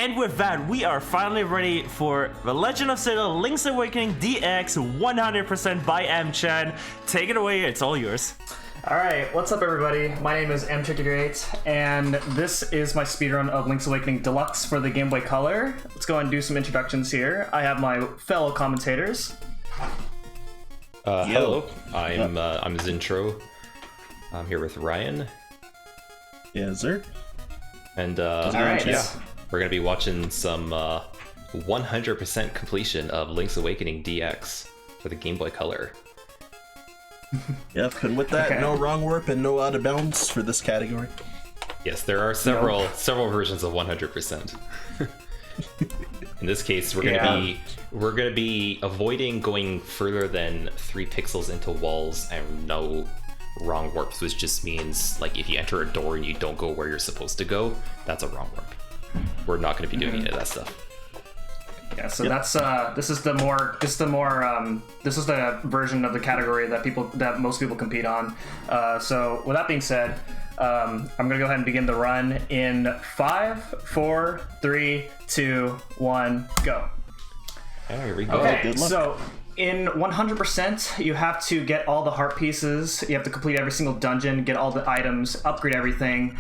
And with that, we are finally ready for The Legend of Zelda Link's Awakening DX 100% by M-Chan. Take it away, it's all yours. Alright, what's up everybody? My name is M38, and this is my speedrun of Link's Awakening Deluxe for the Gameboy Color. Let's go and do some introductions here. I have my fellow commentators. Hello, I'm Zintro. I'm here with Ryan. Yes, sir. And Alright, yeah, we're gonna be watching some 100% completion of Link's Awakening DX for the Game Boy Color. Yep, and with that, no wrong warp and no out of bounds for this category. Yes, there are several versions of 100%. In this case, we're gonna be avoiding going further than 3 pixels into walls and no wrong warps, which just means like if you enter a door and you don't go where you're supposed to go, that's a wrong warp. We're not going to be doing any of that stuff. Yeah, so that's this is the version of the category that most people compete on. So with that being said, I'm gonna go ahead and begin the run in 5, 4, 3, 2, 1, go. Yeah, here we go. Okay, good luck. so in 100%, you have to get all the heart pieces. You have to complete every single dungeon, get all the items, upgrade everything.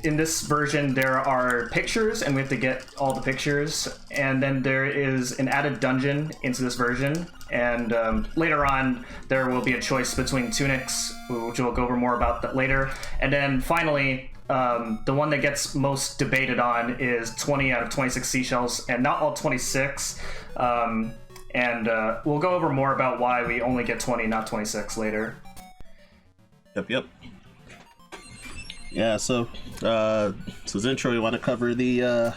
In this version, there are pictures, and we have to get all the pictures. And then there is an added dungeon into this version. And later on, there will be a choice between tunics, which we'll go over more about that later. And then finally, the one that gets most debated on is 20 out of 26 seashells, and not all 26. And we'll go over more about why we only get 20, not 26 later. Yep. Yeah, so Zintro, you want to cover the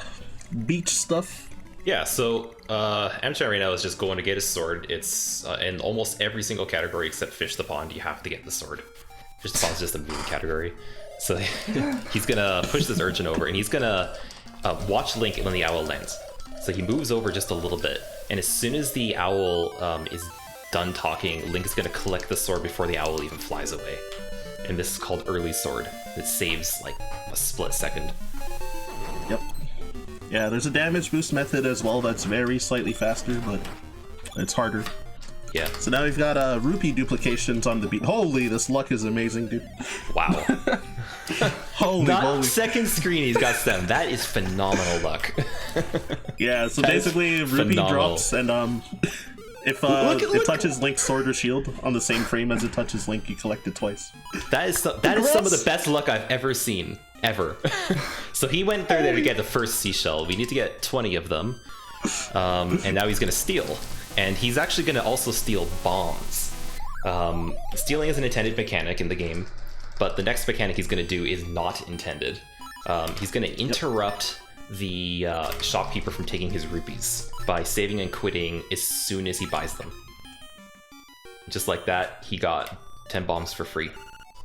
beach stuff? Yeah, so M-Chan right now is just going to get his sword. It's in almost every single category except Fish the Pond, you have to get the sword. Fish the Pond is just a meme category. So he's gonna push this urchin over, and he's gonna watch Link when the owl lands. So he moves over just a little bit, and as soon as the owl is done talking, Link is gonna collect the sword before the owl even flies away. And this is called early sword. It saves like a split second. Yep. Yeah, there's a damage boost method as well that's very slightly faster, but it's harder. Yeah. So now we've got rupee duplications on the beat. Holy, this luck is amazing, dude. Wow. Holy. Second screen he's got 7. That is phenomenal luck. Yeah, so basically rupee drops, and if it touches Link's sword or shield on the same frame as it touches Link, you collect it twice. That is some of the best luck I've ever seen. Ever. So he went through there to get the first seashell. We need to get 20 of them. And now he's going to steal. And he's actually going to also steal bombs. Stealing is an intended mechanic in the game, but the next mechanic he's going to do is not intended. He's going to interrupt the shopkeeper from taking his rupees by saving and quitting as soon as he buys them. Just like that, he got 10 bombs for free.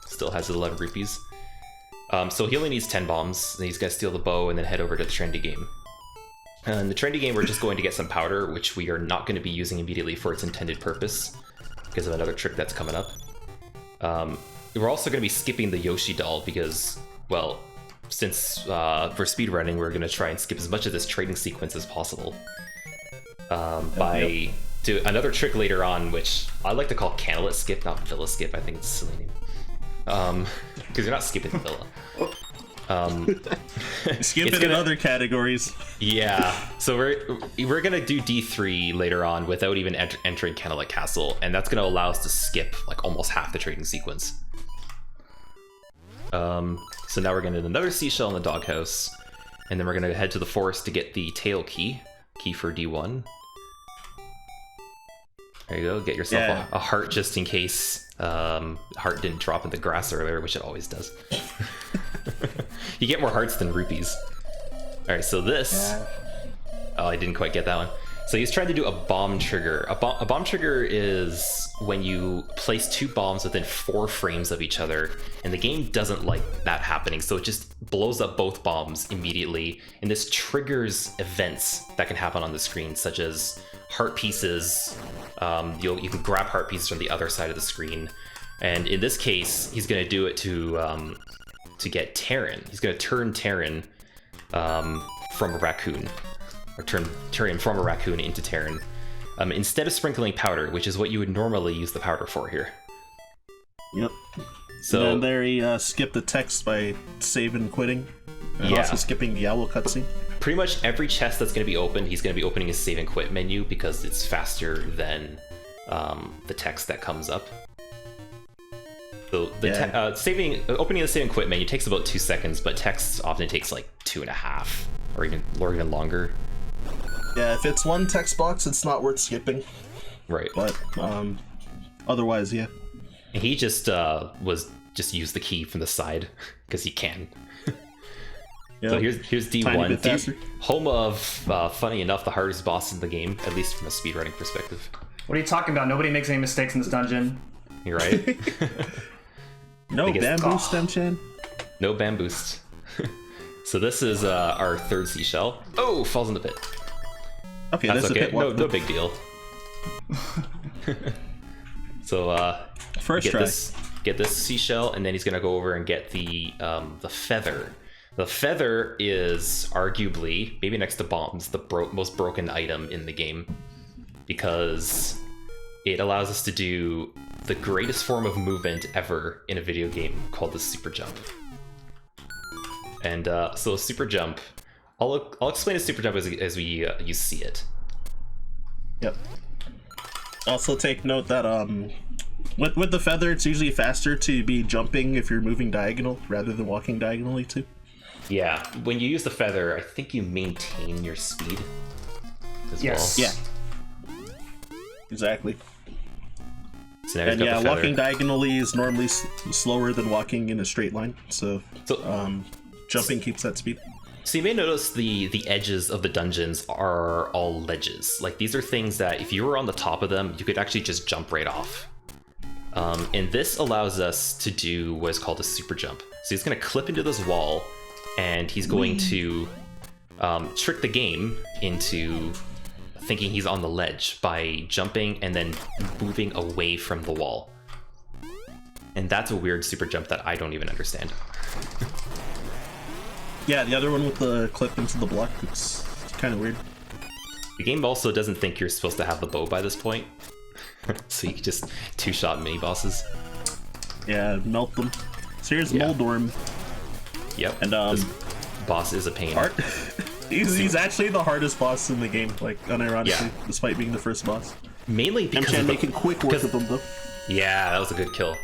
Still has his 11 rupees. So he only needs 10 bombs, and he's going to steal the bow and then head over to the trendy game. In the trendy game, we're just going to get some powder, which we are not going to be using immediately for its intended purpose because of another trick that's coming up. We're also going to be skipping the Yoshi doll because, well, since for speedrunning, we're going to try and skip as much of this trading sequence as possible. By do another trick later on, which I like to call Candlelit Skip, not Villa Skip. I think it's a silly name. Because you're not skipping the villa. Skip it in other categories. Yeah, so we're gonna do D3 later on without even entering Candlelit Castle, and that's gonna allow us to skip like almost half the trading sequence. So now we're gonna do another seashell in the doghouse, and then we're gonna head to the forest to get the tail key for D1. There you go. Get yourself a heart just in case heart didn't drop in the grass earlier, which it always does. You get more hearts than rupees. All right, so this. Oh, I didn't quite get that one. So he's trying to do a bomb trigger. A bomb trigger is when you place 2 bombs within 4 frames of each other, and the game doesn't like that happening, so it just blows up both bombs immediately, and this triggers events that can happen on the screen, such as heart pieces. You can grab heart pieces from the other side of the screen, and in this case, he's going to do it to get Terran. He's going to turn Terran from a raccoon, or turn him from a raccoon into Terran, instead of sprinkling powder, which is what you would normally use the powder for here. Yep. So and then there he skipped the text by saving and quitting, and also skipping the owl cutscene. Pretty much every chest that's going to be opened, he's going to be opening his save and quit menu because it's faster than the text that comes up. So the opening the save and quit menu takes about 2 seconds, but text often takes like 2.5 or even longer. Yeah, if it's one text box, it's not worth skipping. Right. But otherwise, yeah. He just used the key from the side because he can. Yep. So here's D1, home of, funny enough, the hardest boss in the game, at least from a speedrunning perspective. What are you talking about? Nobody makes any mistakes in this dungeon. You're right. No bamboo stem chain. No bamboo. So this is our third seashell. Oh, falls in the pit. Okay, that's okay. No big deal. So first try. Get this seashell, and then he's gonna go over and get the feather. The feather is arguably, maybe next to bombs, the most broken item in the game, because it allows us to do the greatest form of movement ever in a video game called the super jump. And so super jump, I'll explain a super jump as you see it. Yep. Also take note that with the feather, it's usually faster to be jumping if you're moving diagonal rather than walking diagonally too. Yeah, when you use the feather, I think you maintain your speed as well. Yeah. Exactly. So now and yeah, walking diagonally is normally slower than walking in a straight line, so jumping keeps that speed. So you may notice the edges of the dungeons are all ledges. Like, these are things that if you were on the top of them, you could actually just jump right off. And this allows us to do what is called a super jump. So he's going to clip into this wall, and he's going to trick the game into thinking he's on the ledge by jumping and then moving away from the wall. And that's a weird super jump that I don't even understand. Yeah, the other one with the clip into the block, it's kind of weird. The game also doesn't think you're supposed to have the bow by this point. So you can just two-shot mini-bosses. Yeah, melt them. So here's Moldorm. Yep, and this boss is a pain. He's actually the hardest boss in the game, like, unironically, despite being the first boss. Mainly because I'm making quick work of them, though. Yeah, that was a good kill.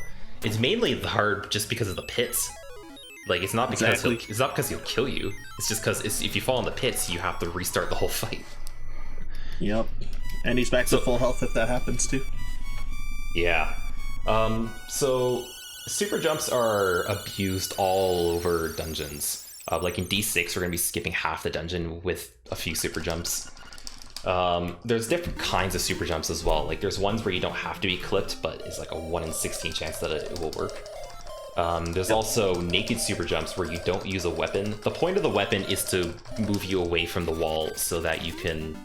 It's mainly hard just because of the pits. Like, it's not because he'll kill you. It's just because if you fall in the pits, you have to restart the whole fight. Yep, and he's back to full health if that happens too. Yeah. So super jumps are abused all over dungeons. Like in D6, we're gonna be skipping half the dungeon with a few super jumps. There's different kinds of super jumps as well. Like, there's ones where you don't have to be clipped, but it's like a 1 in 16 chance that it will work. There's also naked super jumps where you don't use a weapon. The point of the weapon is to move you away from the wall so that you can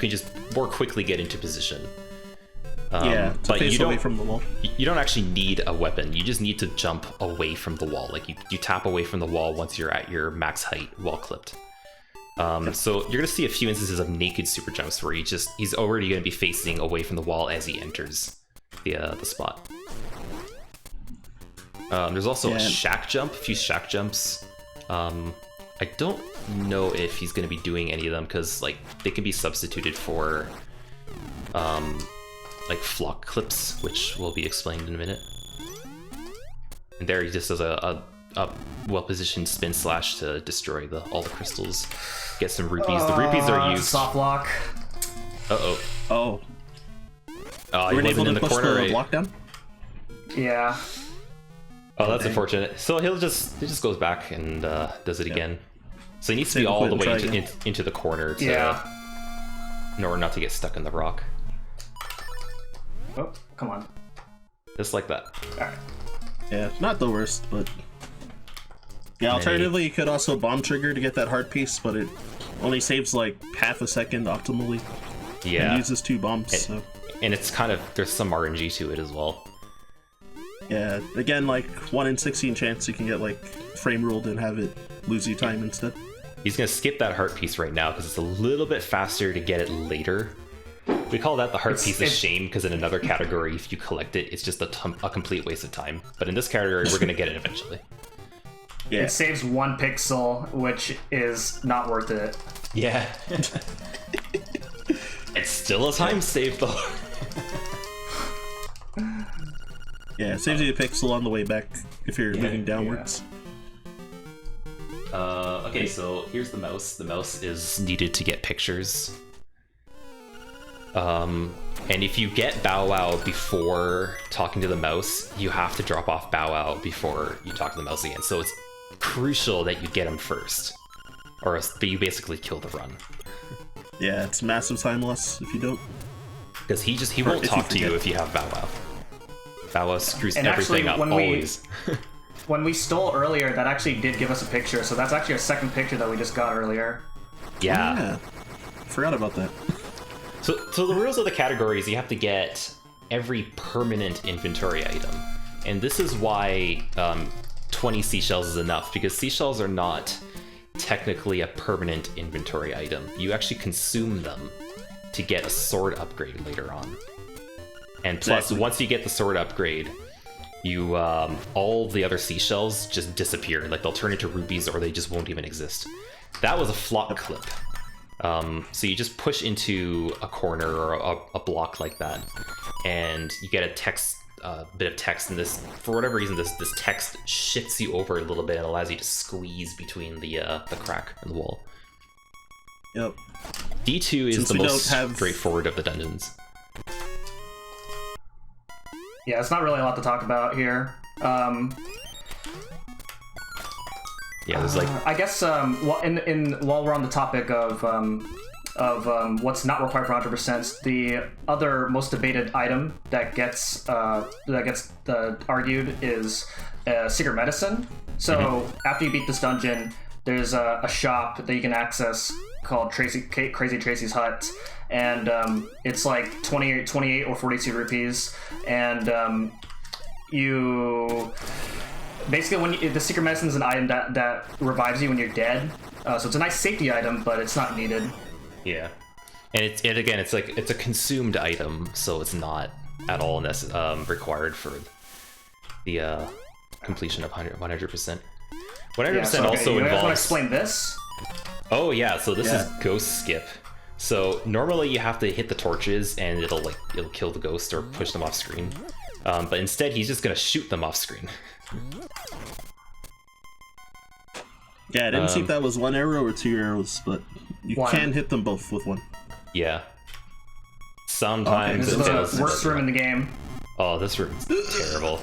just more quickly get into position. But you don't away from the wall. You don't actually need a weapon. You just need to jump away from the wall. Like, you tap away from the wall once you're at your max height while clipped. So you're gonna see a few instances of naked super jumps where he's already gonna be facing away from the wall as he enters the spot. There's also a shack jump, a few shack jumps. I don't know if he's going to be doing any of them because, like, they can be substituted for like flock clips, which will be explained in a minute. And there he just does a well-positioned spin slash to destroy all the crystals. Get some rupees. The rupees are used. Soft lock. Uh-oh. Oh. He wasn't in the corner, right? Lockdown? Yeah. Oh, that's unfortunate. So he just goes back and does it again. So he needs to be all the way into the corner in order not to get stuck in the rock. Oh, come on. Just like that. Alright. Yeah, not the worst, but... Yeah, alternatively, you could also bomb trigger to get that heart piece, but it only saves like half a second optimally. Yeah. And uses 2 bombs, so... And it's kind of... There's some RNG to it as well. Yeah, again, like 1 in 16 chance you can get like frame ruled and have it lose you time instead. He's gonna skip that heart piece right now because it's a little bit faster to get it later. We call that the heart piece of shame because in another category, if you collect it, it's just a complete waste of time. But in this category, we're gonna get it eventually. Yeah. It saves 1 pixel, which is not worth it. Yeah. It's still a time save though. Yeah, it saves you a pixel on the way back if you're moving downwards. Okay, so here's the mouse. The mouse is needed to get pictures. And if you get Bow Wow before talking to the mouse, you have to drop off Bow Wow before you talk to the mouse again. So it's crucial that you get him first, or else you basically kill the run. Yeah, it's massive time loss if you don't. Because he won't talk to you if you have Bow Wow. Bow Wow screws And everything actually, up always. When we stole earlier, that actually did give us a picture, so that's actually a second picture that we just got earlier. Yeah. Forgot about that. So the rules of the categories, you have to get every permanent inventory item. And this is why 20 seashells is enough, because seashells are not technically a permanent inventory item. You actually consume them to get a sword upgrade later on. And plus, Exactly. once you get the sword upgrade, you all the other seashells just disappear. Like they'll turn into rupees or they just won't even exist. That was a flop clip. So you just push into a corner or a block like that, and you get a text, bit of text, and this, for whatever reason, this text shifts you over a little bit and allows you to squeeze between the crack in the wall. Yep. D2 is Since the we most don't have- straightforward of the dungeons. Yeah, it's not really a lot to talk about here. Yeah, there's like I guess while we're on the topic of what's not required for 100%, the other most debated item that gets argued is secret medicine. So after you beat this dungeon, there's a shop that you can access called Crazy Tracy's Hut, and it's like 28 or 42 rupees, and you basically, when the secret medicine is an item that revives you when you're dead, so it's a nice safety item, but it's not needed. yeah, and it's like it's a consumed item, so it's not at all required for the completion of 100%. 100% Yeah, so, okay, also you guys want to involves. explain this? Oh yeah, so this is ghost skip. So normally you have to hit the torches and it'll kill the ghost or push them off screen. But instead he's just gonna shoot them off screen. Yeah, I didn't see if that was 1 arrow or 2 arrows, but you One. can hit them both with 1. Yeah. Sometimes This it is fails. the worst room in the game. Oh, this room's terrible.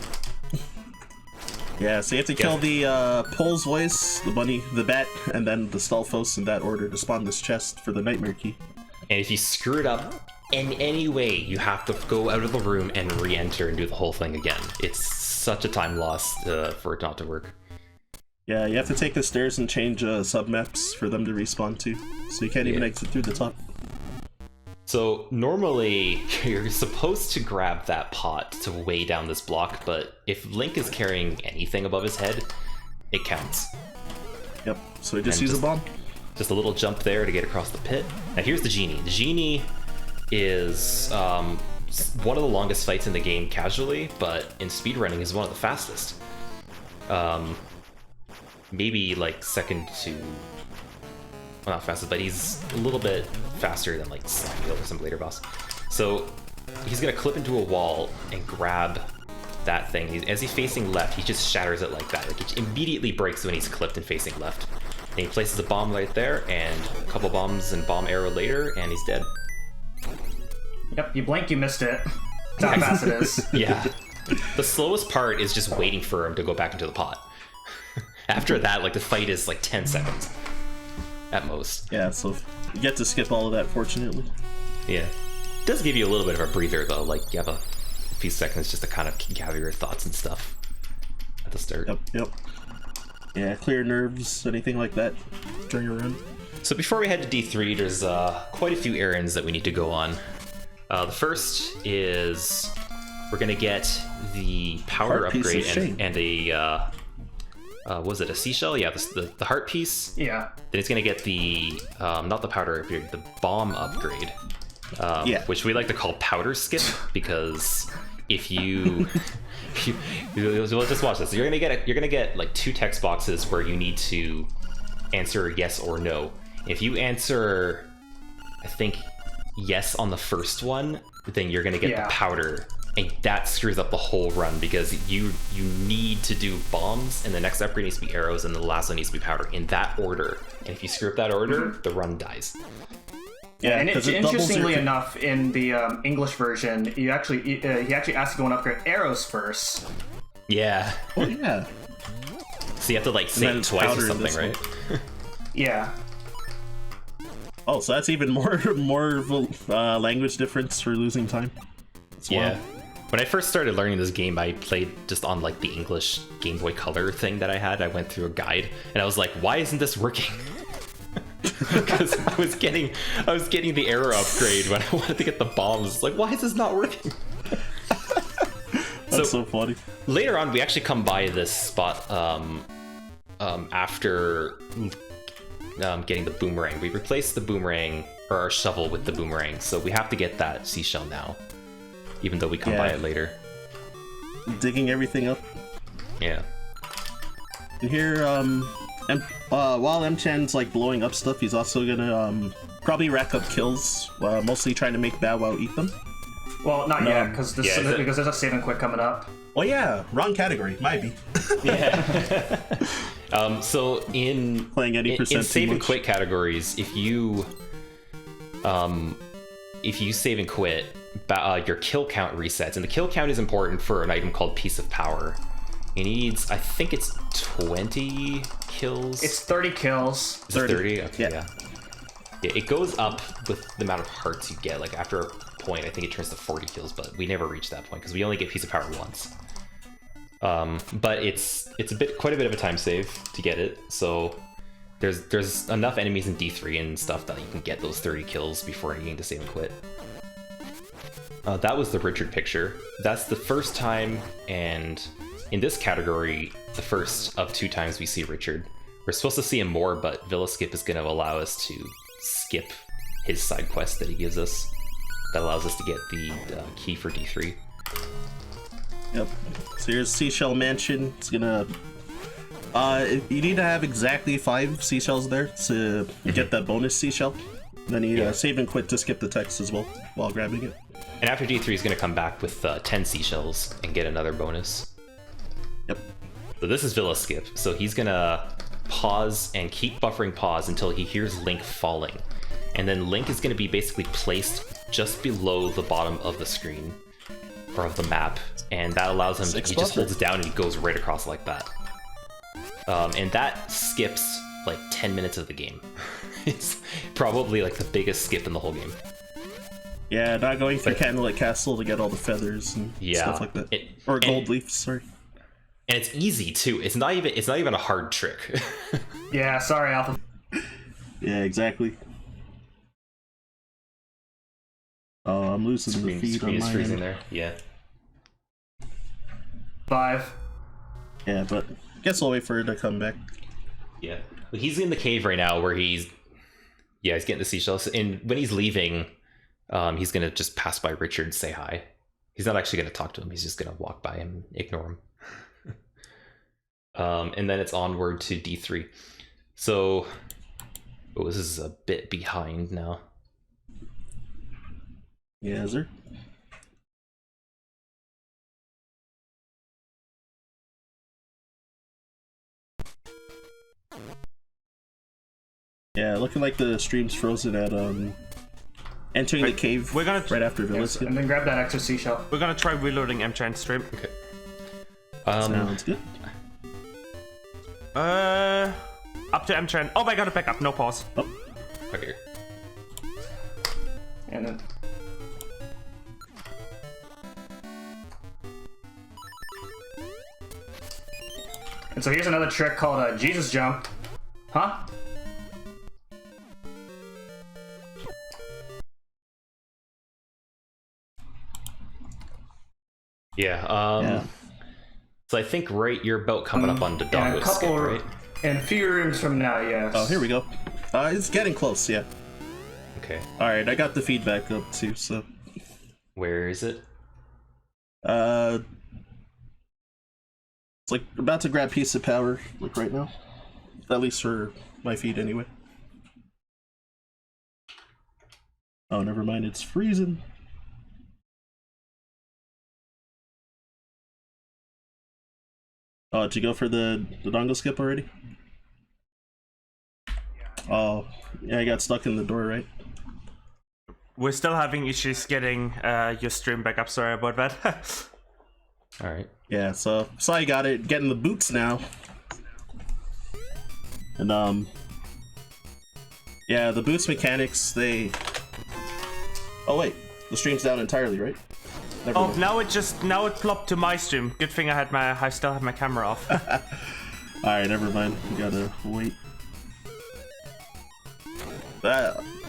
Yeah, so you have to kill the Pole's voice, the bunny, the bat, and then the Stalfos in that order to spawn this chest for the Nightmare Key. And if you screw it up in any way, you have to go out of the room and re-enter and do the whole thing again. It's such a time loss for it not to work. Yeah, you have to take the stairs and change submaps for them to respawn to, so you can't even exit through the top. So normally you're supposed to grab that pot to weigh down this block, but if Link is carrying anything above his head, it counts. Yep, so just And use a bomb. Just a little jump there to get across the pit. Now here's the genie. The genie is one of the longest fights in the game casually, but in speedrunning is one of the fastest. Maybe like second to, well, not fastest, but he's a little bit faster than like Slimy or some later boss. So he's gonna clip into a wall and grab that thing. As he's facing left, he just shatters it like that. Like it immediately breaks when he's clipped and facing left. And he places a bomb right there, and a couple bombs and bomb arrow later, and he's dead. Yep, you blink, you missed it. That's how fast it is. Yeah. The slowest part is just waiting for him to go back into the pot. After that, like the fight is like 10 seconds at most. Yeah, so you get to skip all of that, fortunately. Yeah. It does give you a little bit of a breather though, like you have a few seconds just to kind of gather your thoughts and stuff at the start. Yep. Yeah, clear nerves, anything like that during your run. So before we head to D3, there's quite a few errands that we need to go on. The first is we're gonna get the powder Heart piece upgrade of shame. and a was it a seashell? Yeah, the heart piece. Yeah. Then it's gonna get the not the powder upgrade, the bomb upgrade. Which we like to call powder skip because if you, well, just watch this. You're gonna get like 2 text boxes where you need to answer yes or no. If you answer, I think, yes on the first one, then you're gonna get the powder, and that screws up the whole run because you need to do bombs, and the next upgrade needs to be arrows, and the last one needs to be powder in that order. And if you screw up that order, the run dies. Yeah, and interestingly enough, in the English version, he actually asks you to go and upgrade arrows first. Yeah. Oh yeah. So you have to like say it twice or something, right? Yeah. Oh, so that's even more of a language difference for losing time. That's wild. When I first started learning this game, I played just on like the English Gameboy Color thing that I had. I went through a guide, and I was like, "Why isn't this working?" Because I was getting the arrow upgrade when I wanted to get the bombs. It's like, why is this not working? That's so funny. Later on, we actually come by this spot after getting the boomerang. We replaced the boomerang, or our shovel, with the boomerang, so we have to get that seashell now, even though we come by it later. Digging everything up. Yeah. And here, while M-Chan's like blowing up stuff, he's also gonna probably rack up kills, mostly trying to make Bow Wow eat them. Well, not yet, because there's a save and quit coming up. Oh yeah, wrong category. Might be. Yeah. So in playing any in save and quit categories, if you save and quit, your kill count resets, and the kill count is important for an item called Piece of Power. It needs, I think it's 20 kills. It's 30 kills. 30? Okay, yeah. Yeah, it goes up with the amount of hearts you get. Like after a point, I think it turns to 40 kills, but we never reach that point because we only get Piece of Power once. But it's quite a bit of a time save to get it. So there's enough enemies in D3 and stuff that you can get those 30 kills before needing to save and quit. That was the Richard picture. That's the first time, and in this category, the first of 2 times we see Richard. We're supposed to see him more, but Villa Skip is going to allow us to skip his side quest that he gives us. That allows us to get the key for D3. Yep. So here's Seashell Mansion. It's gonna... you need to have exactly 5 seashells there to get that bonus seashell. Then you save and quit to skip the text as well while grabbing it. And after D3, he's going to come back with 10 seashells and get another bonus. Yep. So this is Villa Skip. So he's going to pause and keep buffering pause until he hears Link falling. And then Link is going to be basically placed just below the bottom of the screen, or of the map. And that allows him, he just holds it down and he goes right across like that. And that skips like 10 minutes of the game. It's probably like the biggest skip in the whole game. Yeah, not going through Candlelit Castle to get all the feathers and stuff like that. Or gold leaves, sorry. And it's easy too. It's not even a hard trick. Yeah, sorry, Alpha. Yeah, exactly. Oh, I'm losing the feed on my end. There. Yeah. 5. Yeah, but guess I'll wait for it to come back. Yeah. Well, he's in the cave right now where he's getting the seashells. And when he's leaving, he's gonna just pass by Richard and say hi. He's not actually gonna talk to him. He's just gonna walk by him, ignore him. And then it's onward to D3. So, this is a bit behind now. Yeah, is there? Yeah, looking like the stream's frozen at entering the cave right after Villa Skip. And then grab that extra seashell. We're gonna try reloading M-Chan stream. Okay. Sounds good. Up to M-Chan. Oh, I got it back up. No pause. Oh. Okay. And then... And so here's another trick called a Jesus jump. Huh? Yeah. Yeah. So I think you're about coming up on the And a Doggo skip, couple, right? and a few rooms from now, yes. Oh, here we go. It's getting close, yeah. Okay. Alright, I got the feedback up too, so... Where is it? It's like about to grab piece of power, like right now. At least for my feed, anyway. Oh, never mind, it's freezing. Oh, did you go for the dongle skip already? Oh, yeah, I got stuck in the door, right? We're still having issues getting your stream back up. Sorry about that. All right. Yeah, so I got it. Getting the boots now. And yeah, the boots mechanics, they... Oh wait, the stream's down entirely, right? Never Oh, mind. now it plopped to my stream. Good thing I still have my camera off. Alright, never mind. We gotta wait.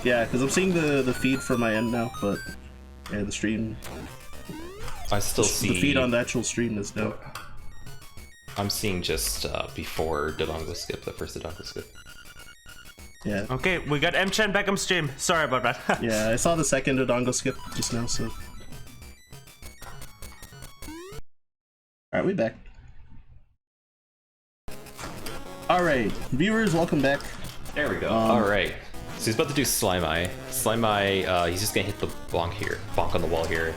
Yeah, because I'm seeing the feed from my end now, but yeah, the stream... I still see The feed on the actual stream is down. I'm seeing just before Dodongo skip, the first Dodongo skip. Yeah. Okay, we got M-Chan back on stream. Sorry about that. Yeah, I saw the second Dodongo skip just now, so... Alright, we back. Alright, viewers, welcome back. There we go. All right. So he's about to do Slime Eye. Slime Eye, he's just gonna hit the bonk on the wall here.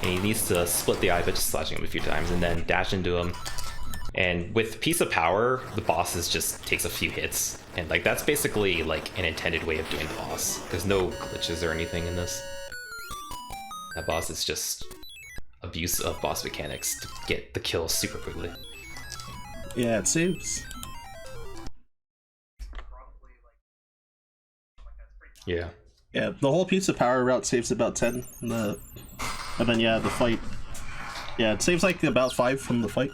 And he needs to split the eye by just slashing him a few times and then dash into him. And with Piece of Power, the boss just takes a few hits. And like that's basically like an intended way of doing the boss. There's no glitches or anything in this. That boss is just abuse of boss mechanics to get the kill super quickly. Yeah, it seems. Yeah. Yeah, the whole Piece of Power route saves about 10. And then, yeah, the fight. Yeah, it saves like about 5 from the fight.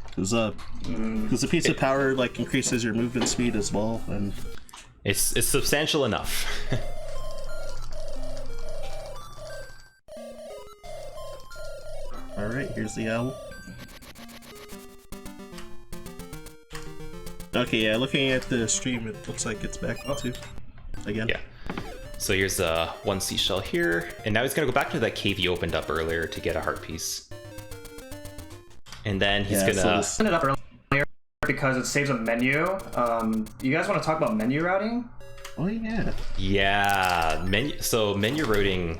Because the Piece of Power like increases your movement speed as well, and It's substantial enough. Alright, here's the owl. Okay, yeah, looking at the stream, it looks like it's back too. Again. Yeah. So here's one seashell here, and now he's gonna go back to that cave he opened up earlier to get a heart piece. And then he's Yeah, gonna... Send it up earlier because it saves a menu. You guys want to talk about menu routing? Oh, yeah. Yeah, menu routing...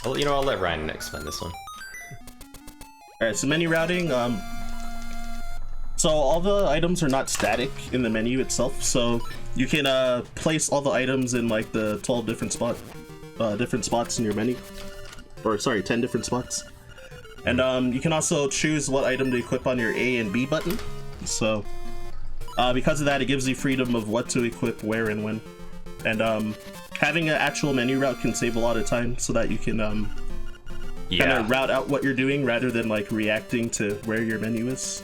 I'll let Ryan explain this one. Alright, so menu routing, so all the items are not static in the menu itself, so you can place all the items in like the 12 different spots in your menu. Or sorry, 10 different spots. And you can also choose what item to equip on your A and B button. So because of that, it gives you freedom of what to equip where and when. And having an actual menu route can save a lot of time so that you can kind of route out what you're doing rather than like reacting to where your menu is.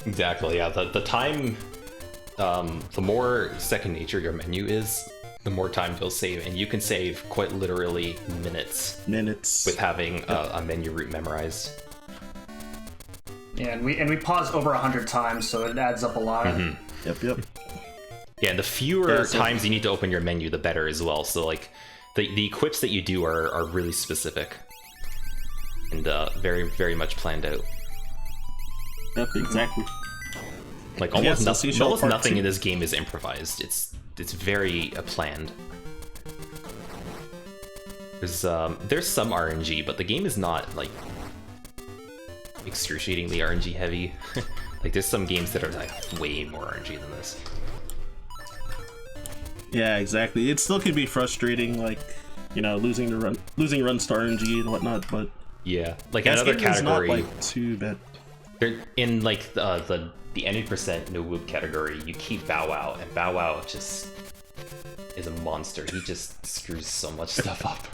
Exactly, yeah. The time, the more second nature your menu is, the more time you'll save, and you can save quite literally minutes with having a menu route memorized. Yeah, and we paused over 100 times, so it adds up a lot. Mm-hmm. Yep. Yeah, and the fewer times you need to open your menu, the better as well. So like, the equips that you do are really specific and very, very much planned out. Yep, exactly. Like almost nothing two. in this game is improvised. It's very planned. There's some RNG, but the game is not like excruciatingly RNG heavy. Like there's some games that are like way more RNG than this. Yeah, exactly. It still can be frustrating, like, you know, losing runs to RNG and whatnot, but yeah, like another category. Not, like, too bad. They're in like the 80% no whoop category. You keep Bow Wow, and Bow Wow just is a monster. He just screws so much stuff up.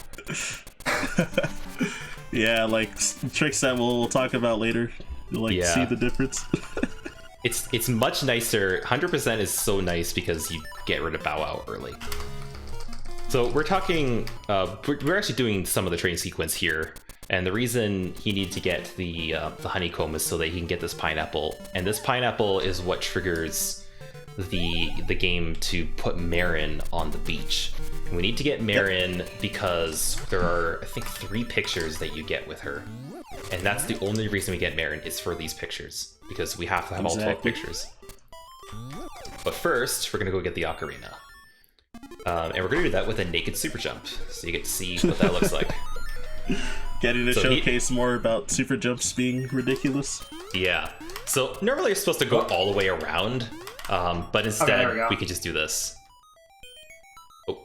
Yeah, like tricks that we'll talk about later. You'll like see the difference. It's much nicer. 100% is so nice because you get rid of Bow Wow early. So we're talking. We're actually doing some of the training sequence here. And the reason he needs to get the honeycomb is so that he can get this pineapple. And this pineapple is what triggers the game to put Marin on the beach. And we need to get Marin because there are, I think, 3 pictures that you get with her. And that's the only reason we get Marin is for these pictures. Because we have to have all 12 pictures. But first, we're going to go get the ocarina. And we're going to do that with a naked super jump. So you get to see what that looks like. Getting to showcase more about super jumps being ridiculous. Yeah. So normally you're supposed to go all the way around. But instead, we can just do this. Oh.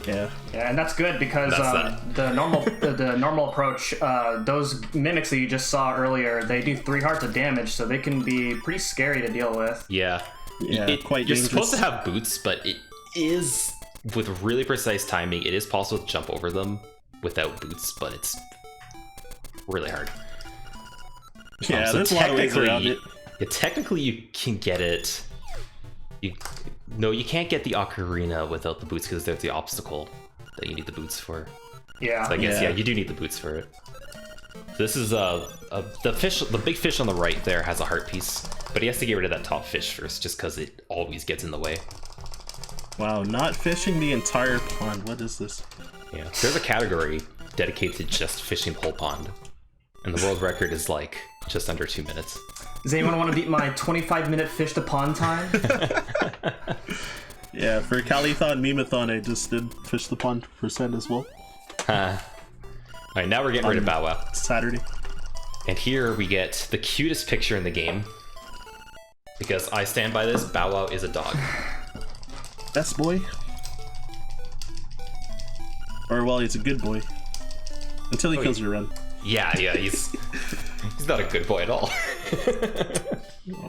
Yeah, and that's good because the normal approach, those mimics that you just saw earlier, they do 3 hearts of damage, so they can be pretty scary to deal with. Yeah, quite you're dangerous. supposed to have boots, but it is, with really precise timing, it is possible to jump over them without boots, but it's really hard. Yeah, so there's a lot of ways around it. Yeah, technically you can get it. No, you can't get the ocarina without the boots because there's the obstacle that you need the boots for. Yeah. So I guess you do need the boots for it. This is the big fish on the right there has a heart piece, but he has to get rid of that top fish first, just because it always gets in the way. Wow, not fishing the entire pond. What is this? Yeah, there's a category dedicated to just fishing the whole pond, and the world record is like just under 2 minutes. Does anyone want to beat my 25-minute fish to pond time? Yeah, for Completithon, Memeathon, I just did fish the pond % as well. Alright, now we're getting rid of Bow Wow. Saturday. And here we get the cutest picture in the game. Because I stand by this, Bow Wow is a dog. Best boy. Or, well, he's a good boy. Until he kills your run. Yeah, he's not a good boy at all.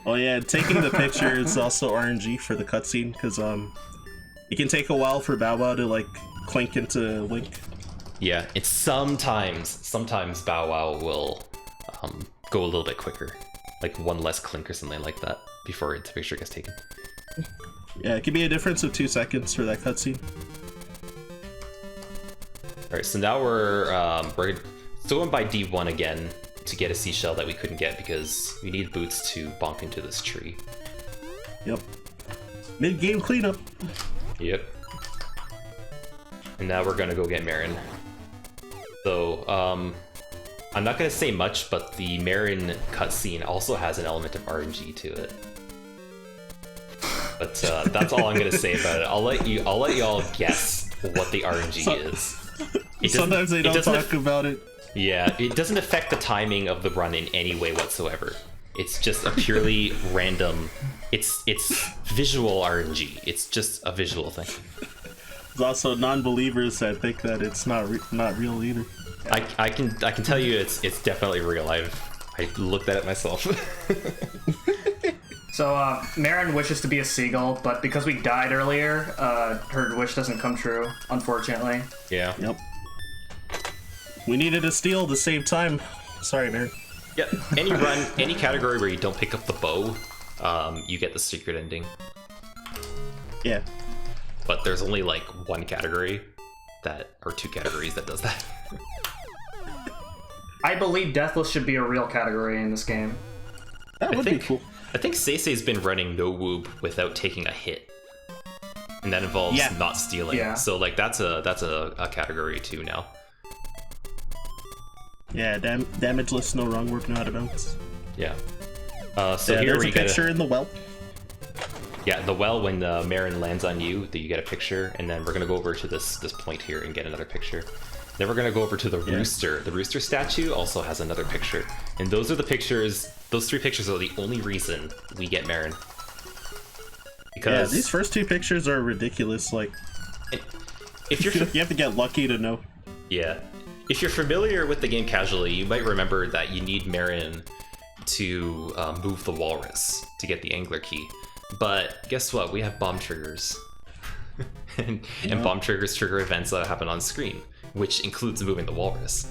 Oh yeah, taking the picture is also RNG for the cutscene, because it can take a while for Bow Wow to like clink into Link. Yeah, it's sometimes Bow Wow will go a little bit quicker, like 1 less clink or something like that before the picture gets taken. Yeah, it can be a difference of 2 seconds for that cutscene. All right, so now we're still going by D1 again to get a seashell that we couldn't get because we need boots to bonk into this tree. Yep. Mid-game cleanup. Yep. And now we're gonna go get Marin. So, I'm not gonna say much, but the Marin cutscene also has an element of RNG to it. But that's all I'm gonna say about it. I'll let y'all guess what the RNG is. Sometimes they don't talk about it. Yeah, it doesn't affect the timing of the run in any way whatsoever. It's just a purely random. It's visual RNG. It's just a visual thing. There's also non-believers that think that it's not real either. I can tell you it's definitely real. I looked at it myself. So Marin wishes to be a seagull, but because we died earlier, her wish doesn't come true, unfortunately. Yeah. Yep. We needed a steal at the same time. Sorry, Marin. Yeah. Any category where you don't pick up the bow, you get the secret ending. Yeah. But there's only like 1 category or 2 categories that does that. I believe Deathless should be a real category in this game. That would be cool. I think Seisei's been running no whoop without taking a hit. And that involves not stealing. Yeah. So like that's a category too now. Yeah, damageless, no wrong warp, no out of bounds. Yeah. So here there's we a picture in the well. Yeah, the well, when Marin lands on you, that you get a picture, and then we're gonna go over to this point here and get another picture. Then we're gonna go over to the rooster. The rooster statue also has another picture, and those are the pictures. Those 3 pictures are the only reason we get Marin. Because these first 2 pictures are ridiculous. Like, if you're you have to get lucky to know. Yeah. If you're familiar with the game casually, you might remember that you need Marin to move the walrus to get the angler key. But guess what? We have bomb triggers. and bomb triggers trigger events that happen on screen, which includes moving the walrus.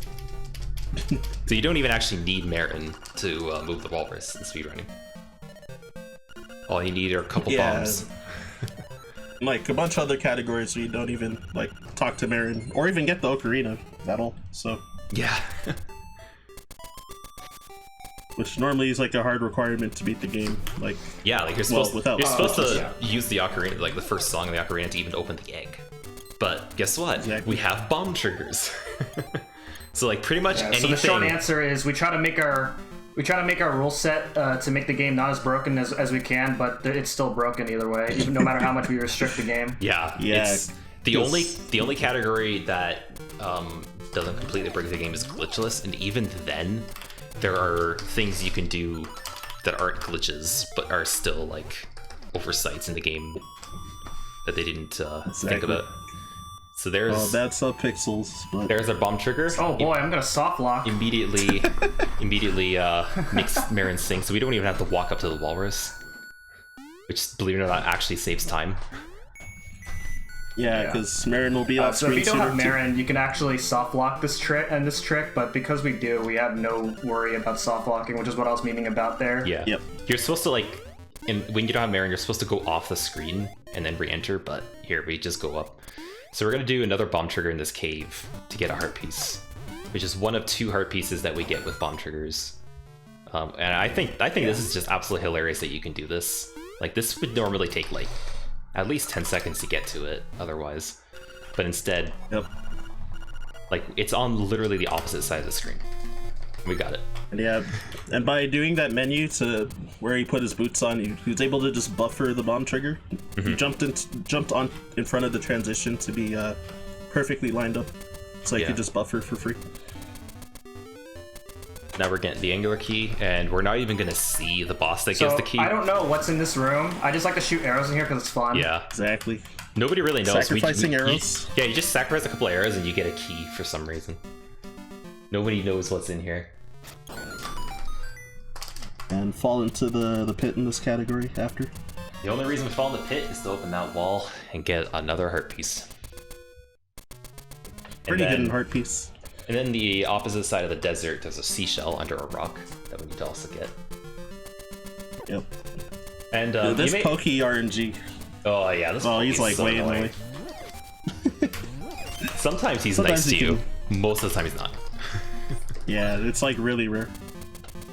So you don't even actually need Marin to move the walrus in speedrunning. All you need are a couple bombs. Like a bunch of other categories where you don't even like talk to Marin or even get the ocarina at all. So Yeah. Which normally is like a hard requirement to beat the game. Like Yeah, like you're supposed to use the ocarina, like the first song in the ocarina, to even open the egg. But guess what? Exactly. We have bomb triggers. So like pretty much anything. So the short answer is we try to make our rule set to make the game not as broken as we can, but it's still broken either way, even no matter how much we restrict the game. Yeah. It's the only category that doesn't completely break the game is glitchless, and even then, there are things you can do that aren't glitches but are still like oversights in the game that they didn't think about. So there's that's pixels, but there's our bomb trigger. Oh boy, I'm gonna soft lock. Immediately makes Marin sing, so we don't even have to walk up to the walrus, which, believe it or not, actually saves time. Yeah, because Marin will be off So if screen you don't have sooner, too. Marin, you can actually soft lock this trick, but because we do, we have no worry about soft locking, which is what I was meaning about there. Yeah. Yep. You're supposed to when you don't have Marin, you're supposed to go off the screen and then re-enter, but here we just go up. So we're gonna do another bomb trigger in this cave to get a heart piece, which is one of 2 heart pieces that we get with bomb triggers. And I think this is just absolutely hilarious that you can do this. Like, this would normally take like at least 10 seconds to get to it otherwise, but instead, like, it's on literally the opposite side of the screen. We got it. Yeah, and by doing that menu to where he put his boots on, he was able to just buffer the bomb trigger. He jumped on in front of the transition to be perfectly lined up, so he could just buffer for free. Now we're getting the angular key, and we're not even gonna see the boss that gives the key. I don't know what's in this room. I just like to shoot arrows in here because it's fun. Yeah, Exactly. nobody really knows. Sacrificing arrows. You just sacrifice a couple of arrows and you get a key for some reason. Nobody knows what's in here. And fall into the pit in this category after. The only reason we fall in the pit is to open that wall and get another heart piece. Pretty hidden heart piece. And then the opposite side of the desert, there's a seashell under a rock that we need to also get. Yep. And Dude, this pokey RNG. Oh yeah, this. Oh, he's like so way in the annoying. way. Sometimes he's Sometimes nice to he you. can- Most of the time he's not. Yeah, it's like really rare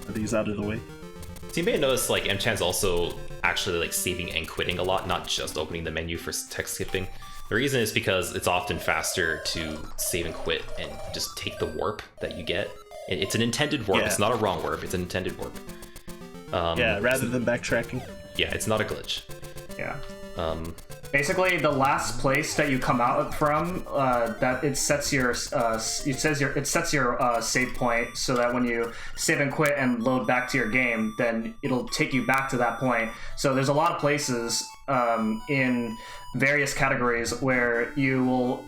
that he's out of the way. So you may notice like M-Chan's also actually like saving and quitting a lot, not just opening the menu for text skipping. The reason is because it's often faster to save and quit and just take the warp that you get. It's an intended warp. Yeah. It's not a wrong warp. It's an intended warp. Yeah, rather than backtracking. Yeah, it's not a glitch. Yeah. Basically, the last place that you come out from, that it sets your save point, so that when you save and quit and load back to your game, then it'll take you back to that point. So there's a lot of places in various categories where you will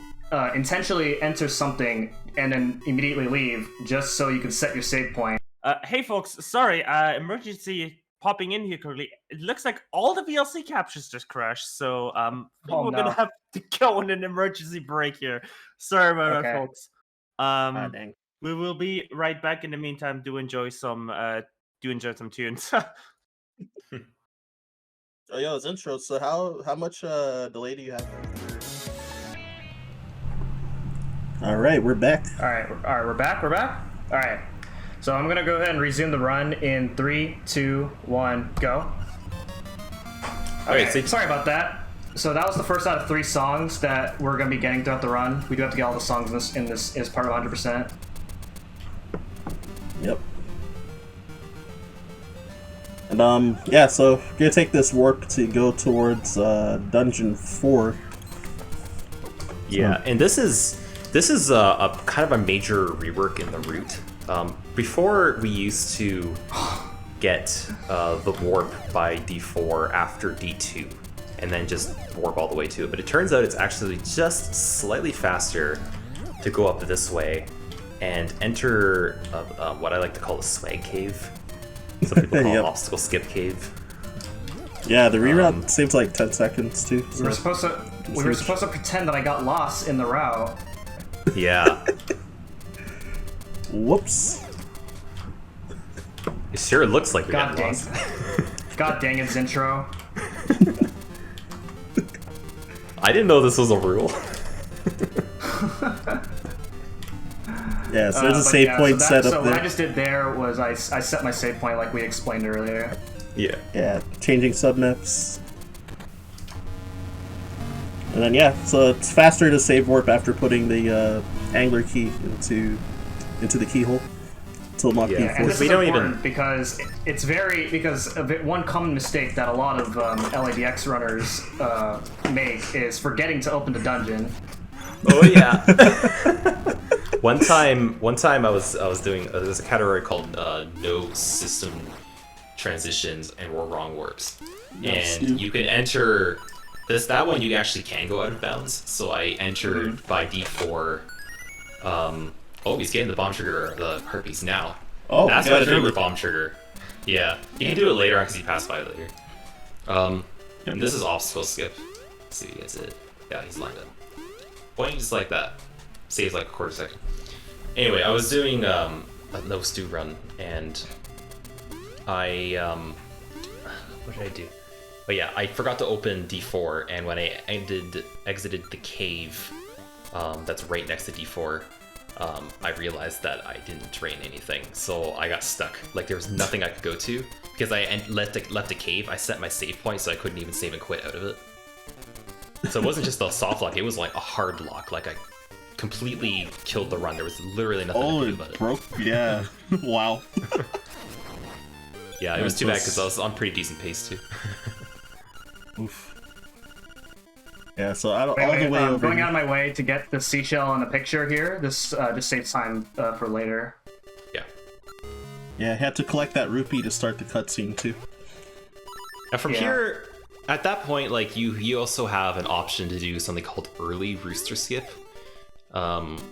intentionally enter something and then immediately leave, just so you can set your save point. Hey folks, sorry, emergency popping in here quickly. It looks like all the VLC captures just crashed, so we're gonna have to go on an emergency break here. Sorry about that, folks. Dang. We will be right back. In the meantime, do enjoy some tunes. Oh, yo, it's intro. So how much delay do you have? All right, we're back. All right, we're back. All right. So I'm gonna go ahead and resume the run in 3, 2, 1, go. Okay, so sorry about that. So that was the first out of 3 songs that we're gonna be getting throughout the run. We do have to get all the songs in this as part of 100%. Yep. And yeah, so we're gonna take this warp to go towards dungeon 4. Yeah, and this is a kind of a major rework in the route. Before we used to get the warp by D4 after D2, and then just warp all the way to it. But it turns out it's actually just slightly faster to go up this way and enter what I like to call a swag cave. Some people call it obstacle skip cave. Yeah, the reroute saves like 10 seconds too. So. We were supposed to pretend that I got lost in the route. Yeah. Whoops. It sure looks like we God got dang. lost. God dang it's intro. I didn't know this was a rule. Yeah, so there's a save point set up so there. what I just did there was I set my save point like we explained earlier. Yeah. Yeah, changing submaps. And then yeah, so it's faster to save warp after putting the angler key into the keyhole. To unlock And P4. this is important because it's one common mistake that a lot of LADX runners make is forgetting to open the dungeon. Oh yeah. One time I was doing there's a category called no system transitions and or wrong warps, and you can enter that one. You actually can go out of bounds. So I entered by D4. Oh, he's getting the bomb trigger, the herpes now. Oh, that's my favorite bomb trigger. Yeah, you can do it later on because he passed by later. And this is obstacle skip. Let's see, is it? Yeah, he's lined up. Point just like that. Saves like a quarter second. Anyway, I was doing a no stew run, and I what did I do? But yeah, I forgot to open D4, and when I exited the cave, that's right next to D4. I realized that I didn't drain anything, so I got stuck. Like there was nothing I could go to because I left the cave. I set my save point, so I couldn't even save and quit out of it. So it wasn't just a soft lock; it was like a hard lock. Like I completely killed the run. There was literally nothing I could do about it. Broke. Yeah. Wow. Yeah, it was too bad because I was on pretty decent pace too. Oof. Yeah, so all the way over. Going out of my way to get the seashell in the picture here. This just saves time for later. Yeah. Yeah, I had to collect that rupee to start the cutscene too. And from here, at that point, like you also have an option to do something called early rooster skip,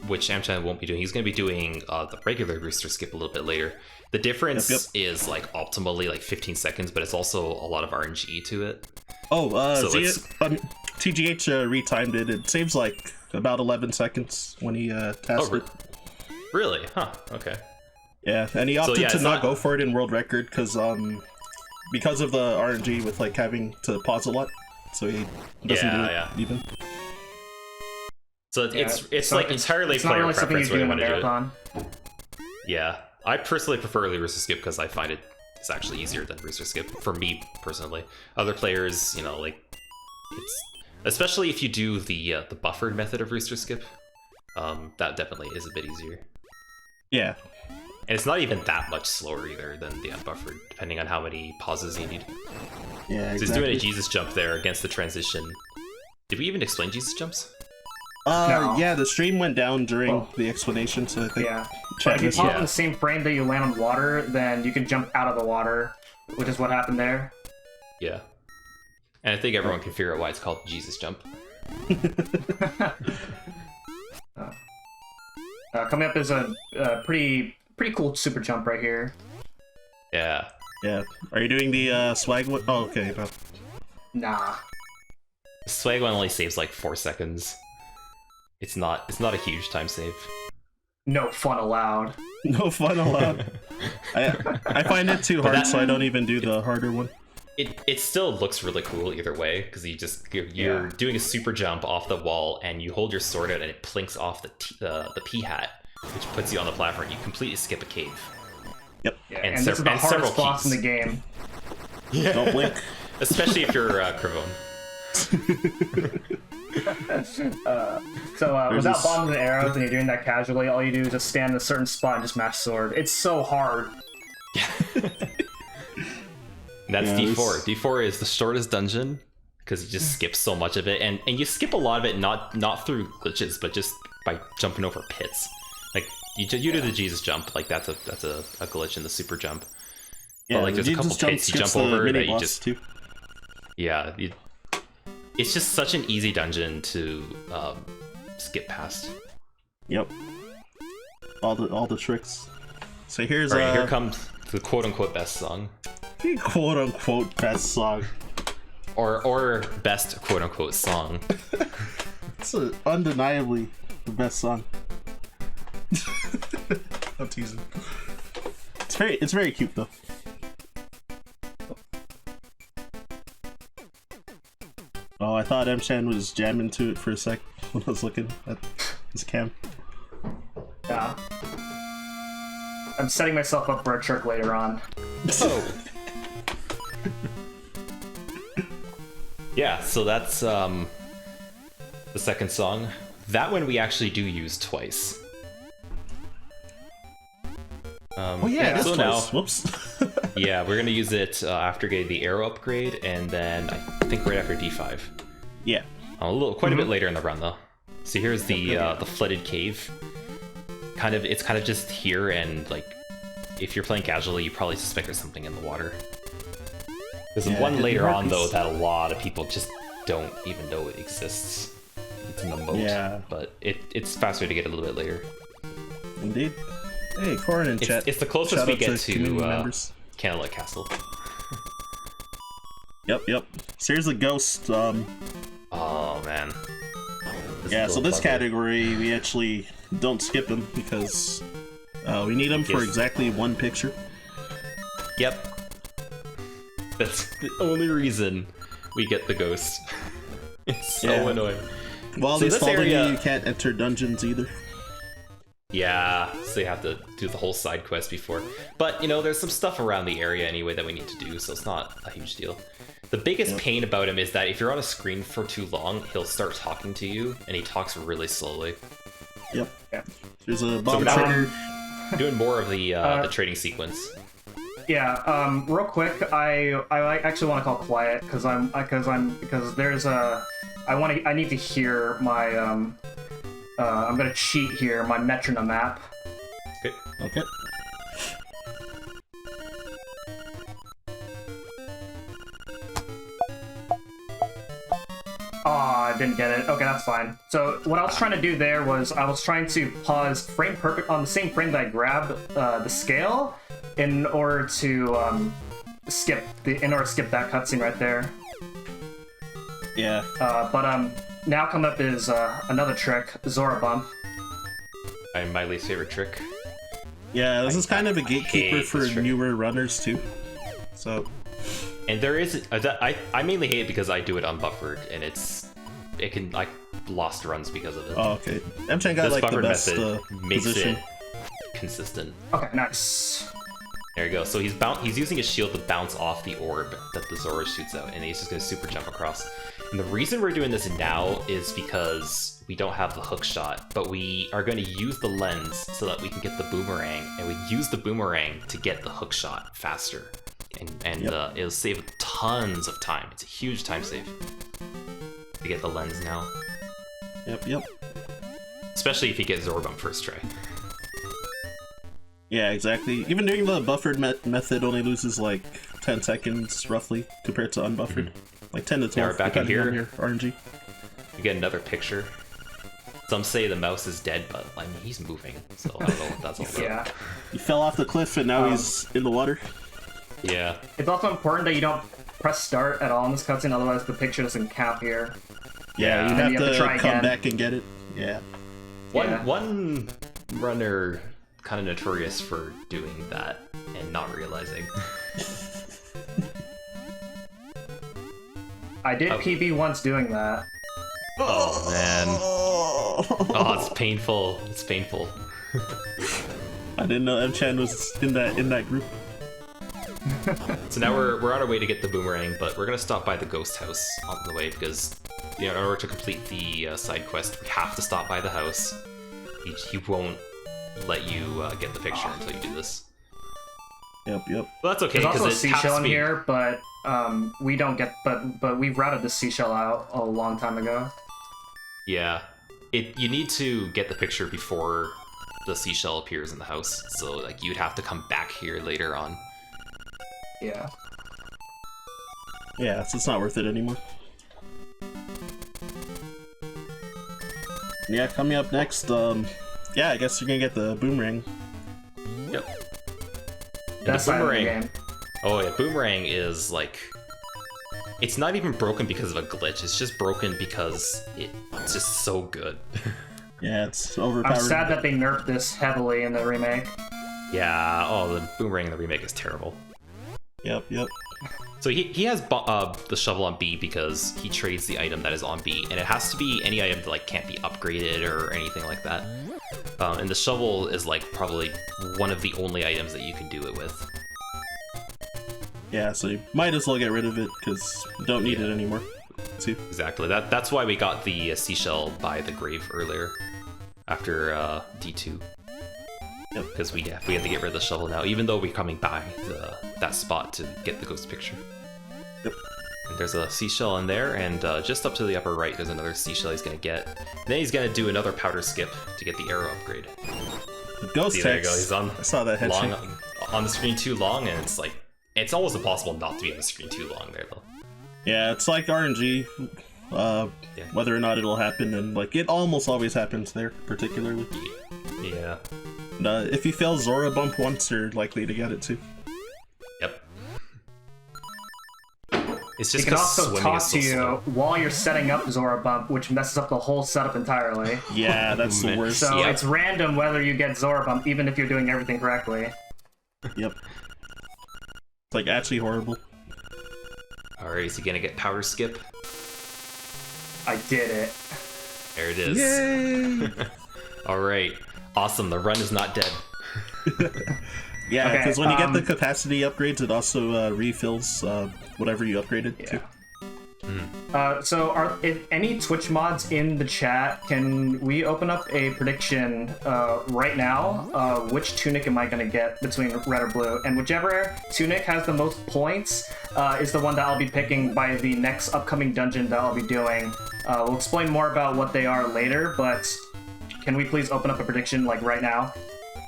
which Amchan won't be doing. He's going to be doing the regular rooster skip a little bit later. The difference is like optimally like 15 seconds, but it's also a lot of RNG to it. Oh, so TGH retimed it. It saves like about 11 seconds when he tasked it. Really? Huh. Okay. Yeah, and he opted to not go for it in world record because of the RNG with like having to pause a lot, so he doesn't do it even. So it's like entirely player really preference whether you want to do marathon. it. Yeah, I personally prefer early rooster skip because I find it's actually easier than rooster skip for me personally. Other players, you know, like it's especially if you do the buffered method of rooster skip, that definitely is a bit easier. Yeah. And it's not even that much slower either than the unbuffered, depending on how many pauses you need. Yeah, exactly. So he's doing a Jesus jump there against the transition. Did we even explain Jesus jumps? No. Yeah, the stream went down during the explanation, so I think... Yeah. But if you pop in the same frame that you land on water, then you can jump out of the water, which is what happened there. Yeah. And I think everyone can figure out why it's called Jesus jump. Coming up is a pretty cool super jump right here. Yeah. Yeah. Are you doing the swag one? Oh, okay. No. Nah. Swag one only saves like 4 seconds. It's not a huge time save. No fun allowed. No fun allowed. I find it too hard, so I don't even do the harder one. It still looks really cool either way because you're doing a super jump off the wall and you hold your sword out and it plinks off the P hat, which puts you on the platform. You completely skip a cave. Yep. Yeah, and this is the hardest boss in the game. Yeah. Don't blink. Especially if you're Kravone. Without bombs and arrows and you're doing that casually, all you do is just stand in a certain spot and just mash sword. It's so hard. That's D4. D4 is the shortest dungeon because you just skip so much of it, and you skip a lot of it not through glitches, but just by jumping over pits. Like you do the Jesus jump, like that's a glitch in the super jump. Yeah, but like there's a couple pits you jump over that you just too. Yeah, it's just such an easy dungeon to skip past. Yep. All the tricks. So here's here comes the quote unquote best song. Quote unquote best song. Or best quote unquote song. It's undeniably the best song. I'm teasing. It's very cute though. Oh, I thought M-Chan was jamming to it for a sec when I was looking at his cam. Yeah. I'm setting myself up for a trick later on. Oh. Yeah, so that's the second song. That one we actually do use twice. Oh yeah, so now, now, whoops. yeah, we're gonna use it after getting the arrow upgrade, and then I think right after D5. Yeah. Quite a bit later in the run though. So here's the flooded cave. It's kind of just here, and like, if you're playing casually, you probably suspect there's something in the water. There's one later on though that a lot of people just don't even know it exists. It's in the moat, but it's faster to get a little bit later. Indeed. Hey, Corin in chat. It's the closest we get to Candlelit Castle. Yep. So here's the ghost. Oh man. Yeah, so this category, we actually don't skip them because we need them for exactly one picture. Yep. That's the only reason we get the ghost. It's so annoying. While these following you can't enter dungeons either. Yeah, so you have to do the whole side quest before. But, you know, there's some stuff around the area anyway that we need to do, so it's not a huge deal. The biggest pain about him is that if you're on a screen for too long, he'll start talking to you, and he talks really slowly. Yep. There's a bomb trigger. Doing more of the trading sequence. Yeah. Real quick, I actually want to call quiet because I need to hear my I'm gonna cheat here my metronome app. Okay. Oh, I didn't get it. Okay, that's fine. So what I was trying to do there was I was trying to pause frame perfect on the same frame that I grabbed the scale in order to skip that cutscene right there. Yeah. But now coming up is another trick, Zora Bump. My least favorite trick. Yeah, this is kind of a gatekeeper for newer runners too. So. And there is I mainly hate it because I do it unbuffered, and it can like lost runs because of it. Oh, okay. M-Chan got like the best makes position. it consistent. Okay, nice. There you go. So he's using his shield to bounce off the orb that the Zora shoots out, and he's just gonna super jump across. And the reason we're doing this now is because we don't have the hook shot, but we are going to use the lens so that we can get the boomerang, and we use the boomerang to get the hook shot faster. And it'll save tons of time. It's a huge time save to get the lens now. Yep. Especially if you get Zora Bump first try. Yeah, exactly. Even doing the buffered method only loses like 10 seconds roughly compared to unbuffered. Like 10 to 12. Now we're back in here. Your RNG. You get another picture. Some say the mouse is dead, but I mean he's moving, so I don't know what that's all about. Yeah. He fell off the cliff and now he's in the water. Yeah. It's also important that you don't press start at all in this cutscene, otherwise the picture doesn't count here. Yeah, you have have to try come again. back and get it. Yeah. One runner kind of notorious for doing that and not realizing. I did PB once doing that. Oh man. Oh, it's painful. It's painful. I didn't know M-Chan was in that group. So now we're on our way to get the boomerang, but we're gonna stop by the ghost house on the way because, you know, in order to complete the side quest, we have to stop by the house. He won't let you get the picture until you do this. Yep. Well, that's okay. There's also a it's seashell in here, but we don't get. But we've routed the seashell out a long time ago. Yeah, you need to get the picture before the seashell appears in the house. So like you'd have to come back here later on. Yeah. Yeah, so it's not worth it anymore. Yeah, coming up next, yeah, I guess you're gonna get the boomerang. Yep. That's the boomerang. the game. Oh yeah, boomerang is like, it's not even broken because of a glitch. It's just broken because it's just so good. Yeah, it's overpowered. I'm sad that they nerfed this heavily in the remake. Yeah. Oh, the boomerang in the remake is terrible. Yep. So he has the shovel on B because he trades the item that is on B, and it has to be any item that like can't be upgraded or anything like that. And the shovel is like probably one of the only items that you can do it with. Yeah, so you might as well get rid of it because you don't need it anymore. Too. Exactly. That's why we got the seashell by the grave earlier, after D2. Yep. Because we had to get rid of the shovel now, even though we're coming back that spot to get the ghost picture. Yep. And there's a seashell in there, and just up to the upper right, there's another seashell he's gonna get. And then he's gonna do another powder skip to get the arrow upgrade. The ghost See, there you text. go. He's on. I saw that long, headshot. on the screen too long, and it's like it's almost impossible not to be on the screen too long there, though. Yeah, it's like RNG. Whether or not it'll happen, and like it almost always happens there, particularly. Yeah. If you fail Zora bump once, you're likely to get it too. Yep. It's just It can also swimming talk is so to you slow. while you're setting up Zora Bump, which messes up the whole setup entirely. Yeah, that's the worst. So Yep. it's random whether you get Zora Bump, even if you're doing everything correctly. Yep. It's like actually horrible. Alright, is he gonna get powder skip? I did it. There it is. Yay! Alright. Awesome, the run is not dead. Yeah, Okay, because when you get the capacity upgrades, it also refills whatever you upgraded to. So if any Twitch mods in the chat, can we open up a prediction right now? Which tunic am I going to get between red or blue? And whichever tunic has the most points is the one that I'll be picking by the next upcoming dungeon that I'll be doing. We'll explain more about what they are later, but can we please open up a prediction like right now?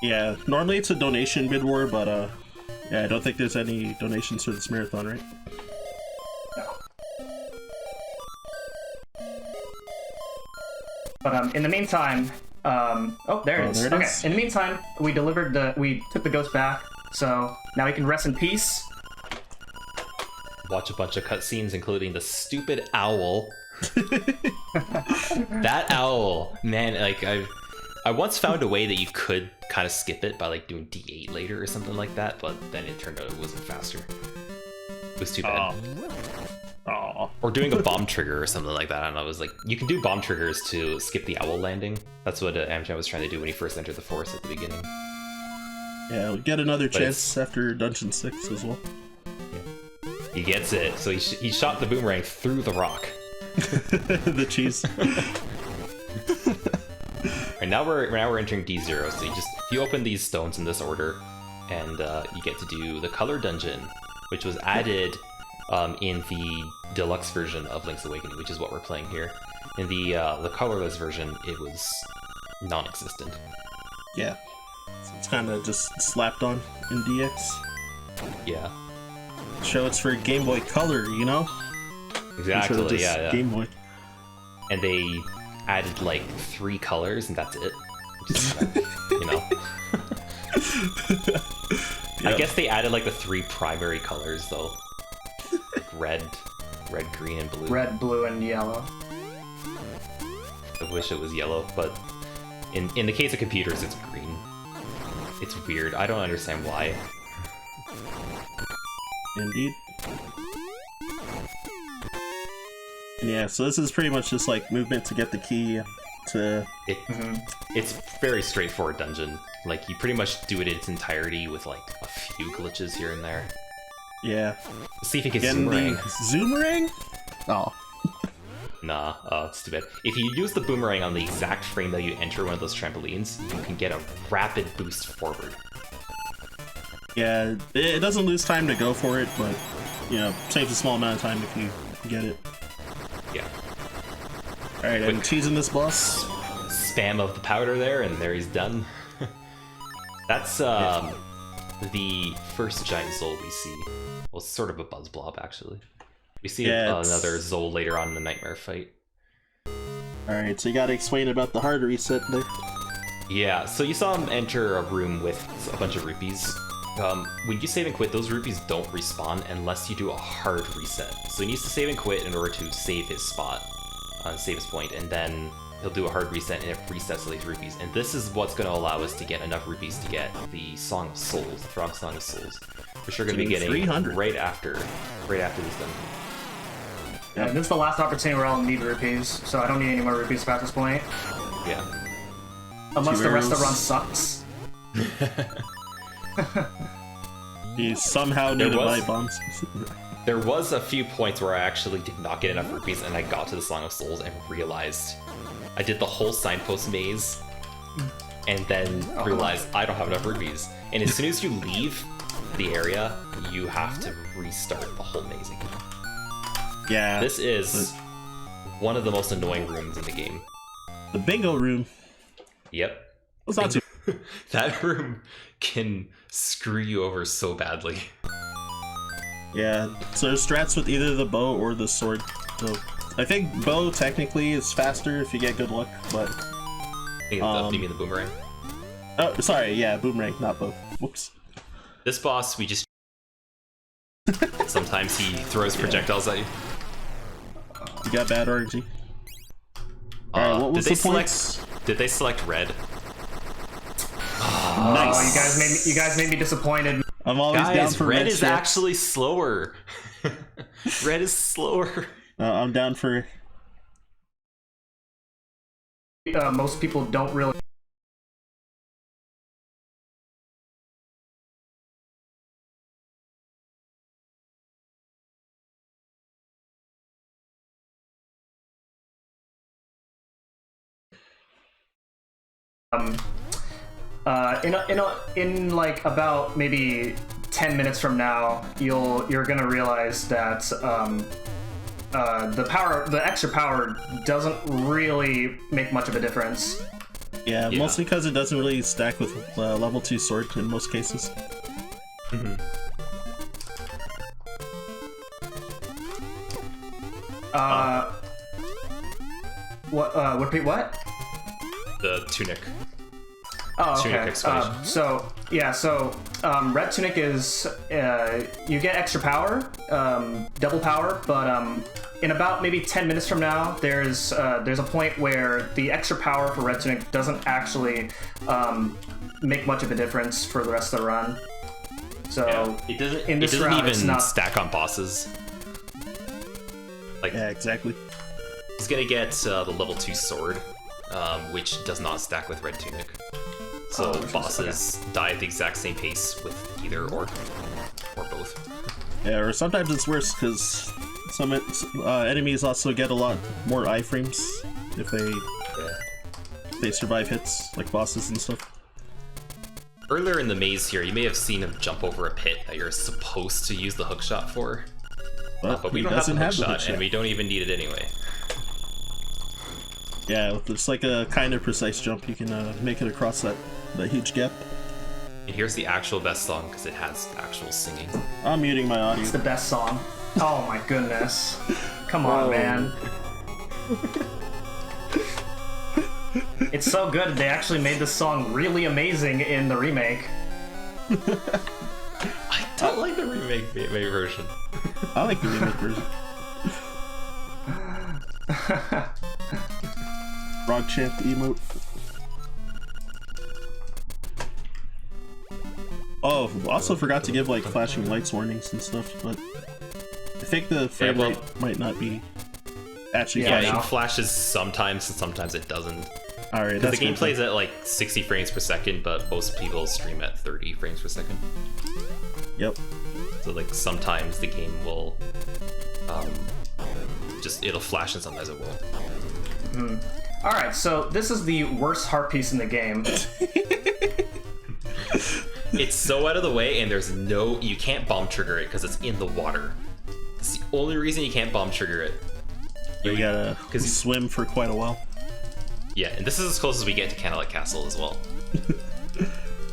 Yeah, normally it's a donation bid war, but yeah, I don't think there's any donations for this marathon, right? But in the meantime, oh, there it is. There it Okay, is. in the meantime, we took the ghost back, so now he can rest in peace. Watch a bunch of cutscenes, including the stupid owl. That owl, man, like I once found a way that you could kind of skip it by like doing D8 later or something like that, but then it turned out it wasn't faster. It was too bad. Aw. Or doing a bomb trigger or something like that. I don't know. It was like you can do bomb triggers to skip the owl landing. That's what Amgen was trying to do when he first entered the forest at the beginning. Yeah, we'll get another But chance after Dungeon 6 as well. He gets it. So he shot the boomerang through the rock. The cheese. And now we're entering D0. So you open these stones in this order, and you get to do the color dungeon, which was added in the deluxe version of Link's Awakening, which is what we're playing here. In the colorless version, it was non-existent. Yeah. So it's kind of just slapped on in DX. Yeah, Show it's for Game Boy Color, you know? Instead of exactly. just Yeah. Game Boy. And they added like 3 colors, and that's it. Which is, you know. I Yep. guess they added like the 3 primary colors though. Like red, green, and blue. Red, blue, and yellow. I wish it was yellow, but in the case of computers, it's green. It's weird. I don't understand why. Indeed. And yeah, so this is pretty much just like movement to get the key to... It's very straightforward dungeon. Like you pretty much do it in its entirety with like a few glitches here and there. Yeah. See if you can Getting boomerang. the Zoomerang? Oh. Nah, it's too bad. If you use the boomerang on the exact frame that you enter one of those trampolines, you can get a rapid boost forward. Yeah, it doesn't lose time to go for it, but, you know, saves a small amount of time if you get it. Yeah. Alright, I'm Quick. cheesing this boss. Spam of the powder there, and there he's done. That's the first giant Zol we see. Well, sort of a buzz blob, actually. We see Yeah, it's- another Zol later on in the nightmare fight. Alright, so you gotta explain about the hard reset there. Yeah, so you saw him enter a room with a bunch of rupees. When you save and quit, those rupees don't respawn unless you do a hard reset. So he needs to save and quit in order to save his spot, save his point, and then he'll do a hard reset and it resets all these rupees. And this is what's going to allow us to get enough rupees to get the Song of Souls, the Frog Song of Souls. We're sure going to be getting 300 right after this done. Yeah, this is the last opportunity where I'll need rupees, so I don't need any more rupees at this point. Yeah. Unless the rest of the run sucks. You somehow need to buy bombs. There was a few points where I actually did not get enough rupees, and I got to the Song of Souls and realized I did the whole signpost maze, and then realized I don't have enough rupees. And as soon as you leave the area, you have to restart the whole maze again. Yeah. This is one of the most annoying rooms in the game. The bingo room. Yep. It's not too. That room can screw you over so badly. Yeah, so there's strats with either the bow or the sword. So I think bow technically is faster if you get good luck, but You mean the boomerang? oh, sorry, yeah, boomerang, not bow. Whoops. This boss, we just sometimes he throws projectiles at you. You got bad RNG. Alright, what was the points? Did they select red? Nice. Oh, you guys made me disappointed. I'm always down for red red is strips. actually slower. Red is slower. I'm down for. Most people don't really. In like about maybe 10 minutes from now, you're gonna realize that the extra power doesn't really make much of a difference. Yeah, mostly because it doesn't really stack with level 2 sword in most cases. Mm-hmm. Repeat what? The tunic. Oh, okay. Tunic explanation. Red tunic is you get extra power, double power, but in about maybe 10 minutes from now, there's a point where the extra power for red tunic doesn't actually make much of a difference for the rest of the run. So it doesn't. In this it doesn't round, even it's not... stack on bosses. Like Yeah, exactly. he's gonna get the level 2 sword, which does not stack with red tunic. So bosses die at the exact same pace with either or both. Yeah, or sometimes it's worse because some enemies also get a lot more iframes if they survive hits, like bosses and stuff. Earlier in the maze here, you may have seen him jump over a pit that you're supposed to use the hookshot for. But we don't have the hookshot, and we don't even need it anyway. Yeah, it's like a kind of precise jump. You can make it across that huge gap. And here's the actual best song, because it has actual singing. I'm muting my audio. It's the best song. Oh my goodness. Come on, man. It's so good, they actually made this song really amazing in the remake. I don't like the remake version. I like the remake version. Frog chant emote. Oh, also forgot to give like flashing lights warnings and stuff, but I think the frame rate might not be actually flashing. It flashes sometimes and sometimes it doesn't. Alright, the game plays at like 60 frames per second, but most people stream at 30 frames per second. Yep. So like sometimes the game will it'll flash and sometimes it won't. Alright, so this is the worst heart piece in the game. It's so out of the way, and you can't bomb trigger it because it's in the water. It's the only reason you can't bomb trigger it. You gotta swim for quite a while. Yeah, and this is as close as we get to Candlelit Castle as well.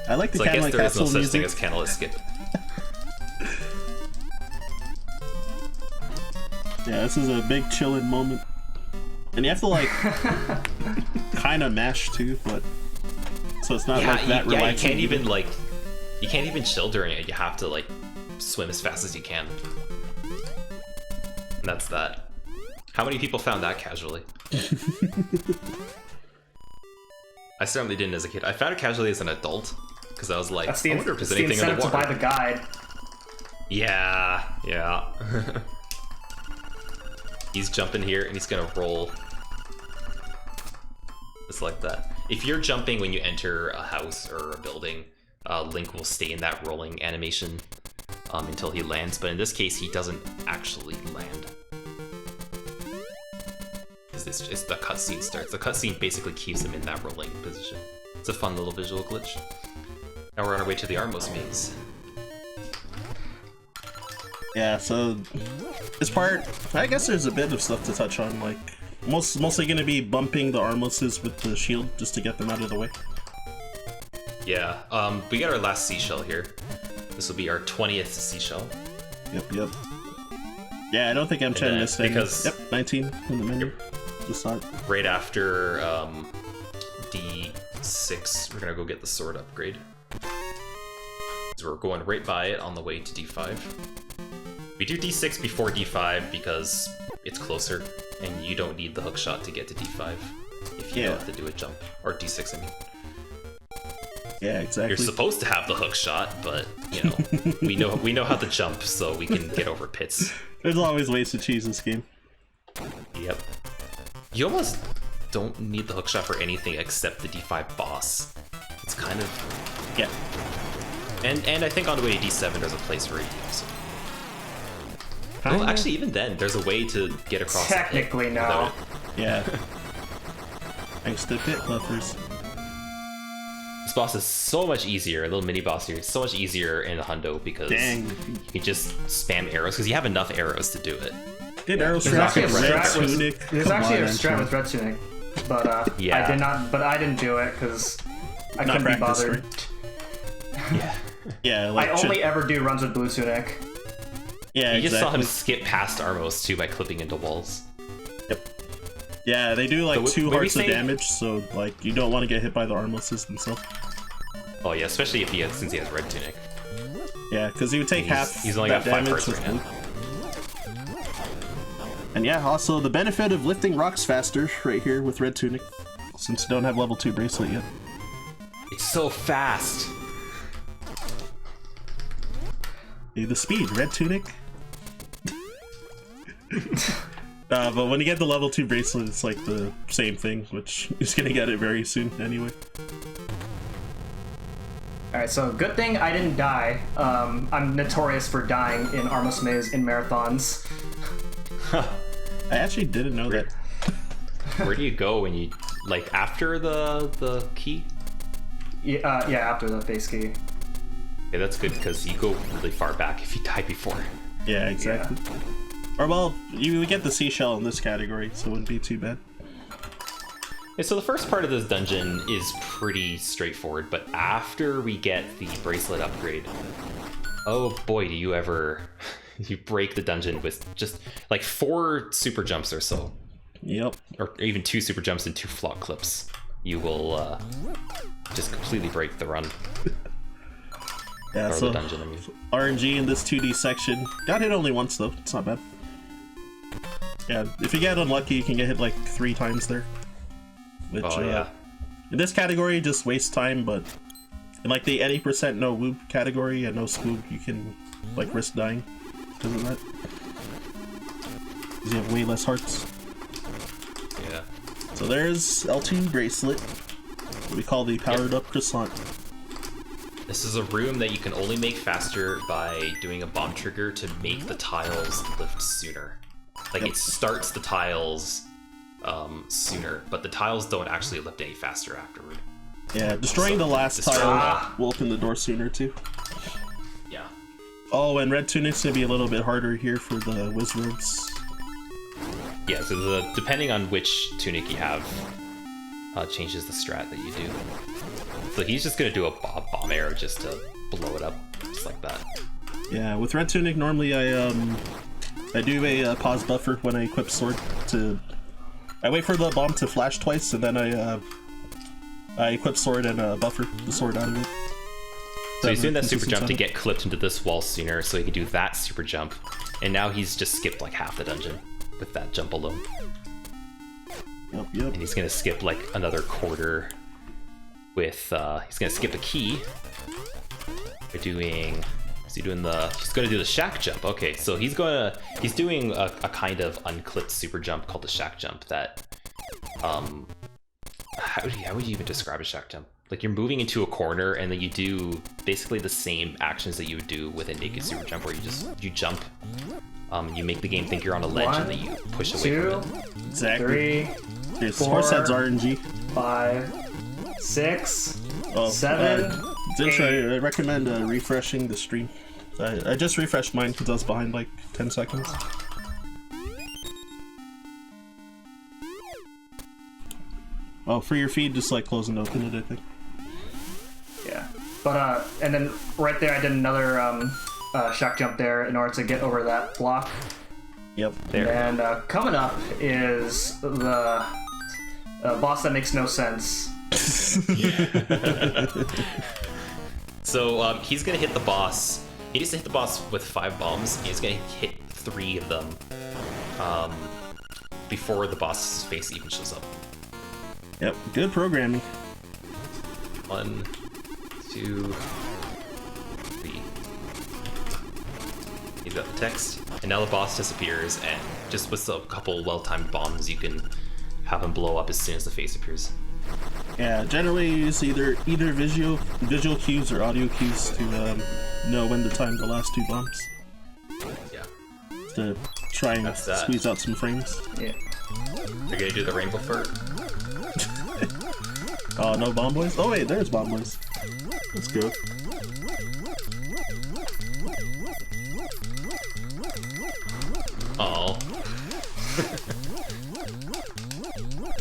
I like the so Candlelit Castle music. I guess there is no such thing music. as Candlelit Skip. Yeah, this is a big chillin' moment. And you have to like kind of mash too, but so it's not like that relaxing. You can't even chill during it. You have to like swim as fast as you can. And that's that. How many people found that casually? I certainly didn't as a kid. I found it casually as an adult because I was like, That's the, I wonder if there's the anything in the incentive water. to buy the guide. Yeah. He's jumping here and he's gonna roll. Just like that. If you're jumping when you enter a house or a building, Link will stay in that rolling animation until he lands, but in this case he doesn't actually land. It's just the cutscene starts. The cutscene basically keeps him in that rolling position. It's a fun little visual glitch. Now we're on our way to the Armos maze. Yeah, so this part, I guess there's a bit of stuff to touch on, like mostly gonna be bumping the Armoses with the shield just to get them out of the way. Yeah, we got our last seashell here. This will be our 20th seashell. Yep. Yeah, I don't think M10 missed any. Because yep, 19 in the menu. Just saw it. Right after D6, we're gonna go get the sword upgrade. So we're going right by it on the way to D5. We do D6 before D5 because it's closer, and you don't need the hook shot to get to D5 if you don't have to do a jump. Or D6, I mean. Yeah, exactly. You're supposed to have the hook shot, but you know, we know how to jump, so we can get over pits. There's always ways to cheese this game. Yep. You almost don't need the hook shot for anything except the D5 boss. It's kind of... Yeah. And I think on the way to D7 there's a place where you use it. Well, actually, even then, there's a way to get across. Technically, no. Yeah. Thanks to pit buffers. This boss is so much easier, a little mini boss here, it's so much easier in the Hundo because you can just spam arrows, because you have enough arrows to do it. Did arrow There's actually a red strat tunic. there's actually a strat with red tunic, but Yeah. I did not. But I didn't do it because I couldn't be bothered. Yeah. Yeah, I like only ever do runs with blue tunic. Yeah, You exactly. just saw him skip past Armos too by clipping into walls. Yep. Yeah, they do like So 2 when we hearts of say- damage, so like you don't want to get hit by the Armoses themselves. Oh yeah, especially if since he has red tunic. Yeah, because he would take half he's only that got 5 damage hearts with right blue. now. And yeah, also the benefit of lifting rocks faster right here with red tunic, since you don't have level 2 bracelet yet. It's so fast. Hey, the speed, red tunic. But when you get the level 2 bracelet, it's like the same thing, which is gonna get it very soon anyway. Alright, so good thing I didn't die. I'm notorious for dying in Armos Maze in marathons. I actually didn't know that. Where do you go when you like after the key? Yeah, after the base key. Okay, that's good because you go really far back if you die before. Yeah, exactly. Or well, you would get the seashell in this category, so it wouldn't be too bad. Okay, so the first part of this dungeon is pretty straightforward, but after we get the bracelet upgrade, oh boy, do you ever you break the dungeon with just like 4 super jumps or so. Yep. Or even 2 super jumps and 2 flock clips. You will just completely break the run. Yeah, Or so the dungeon, I mean. RNG in this 2D section. Got hit only once though, it's not bad. Yeah, if you get unlucky, you can get hit like 3 times there. Which, Oh yeah. in this category, just waste time, but in like the any % no whoop category and no spook, you can like risk dying because of that. Because you have way less hearts. Yeah. So there's L2 bracelet, what we call the powered up croissant. This is a room that you can only make faster by doing a bomb trigger to make the tiles lift sooner. Like it starts the tiles sooner, but the tiles don't actually lift any faster afterward. Yeah, destroying the last tile will open the door sooner too. Yeah. Oh, and red tunic's gonna be a little bit harder here for the wizards. Yeah, so depending on which tunic you have, changes the strat that you do. So he's just gonna do a bomb arrow just to blow it up, just like that. Yeah, with red tunic, normally I do a pause buffer when I equip sword to... I wait for the bomb to flash twice, and then I equip sword and buffer the sword out of it. So he's doing that super jump to get clipped into this wall sooner, so he can do that super jump. And now he's just skipped like half the dungeon. with that jump alone. Yep. And he's gonna skip like another quarter with he's gonna skip a key by doing he's gonna do the shack jump. Okay, so he's doing a kind of unclipped super jump called the shack jump that how would you even describe a shack jump? Like you're moving into a corner and then you do basically the same actions that you would do with a naked super jump, where you jump, you make the game think you're on a ledge, and then you push away from it. Exactly. 3, Here's 4, horse heads RNG. 5, 6, 7. Zinch, I recommend refreshing the stream. I just refreshed mine because I was behind like 10 seconds. Oh, for your feed, just like close and open it, I think. Yeah, but and then right there I did another shock jump there in order to get over that block. Yep. There. And coming up is the boss that makes no sense. So he's gonna hit the boss. He needs to hit the boss with 5 bombs. He's gonna hit 3 of them before the boss's face even shows up. Yep, good programming. 1, 2, 3. He's got the text, and now the boss disappears, and just with a couple well-timed bombs, you can have him blow up as soon as the face appears. Yeah, generally use either visual cues or audio cues to know when to time the last 2 bombs. Yeah. To try and squeeze out some frames. Yeah. You're gonna do the rainbow fart? Oh, no bomb boys? Oh wait, there's bomb boys. Let's go. Oh.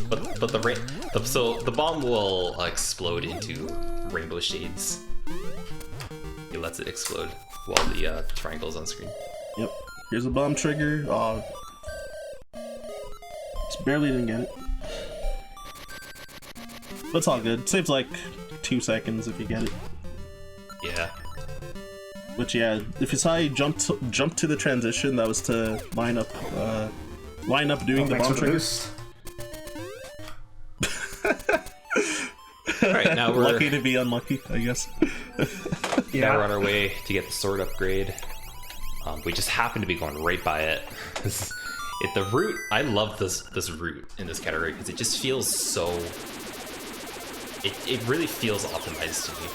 but the bomb will explode into rainbow shades. He lets it explode while the triangle is on screen. Yep. Here's a bomb trigger. Oh, just barely didn't get it. But it's all good. Saves like 2 seconds if you get it. Yeah. But yeah, if you saw he jump to the transition, that was to line up doing the bomb trigger. Alright, now we're lucky to be unlucky, I guess. Yeah. Now we're on our way to get the sword upgrade. We just happen to be going right by it. The route, I love this route in this category because it just feels so. It really feels optimized to me.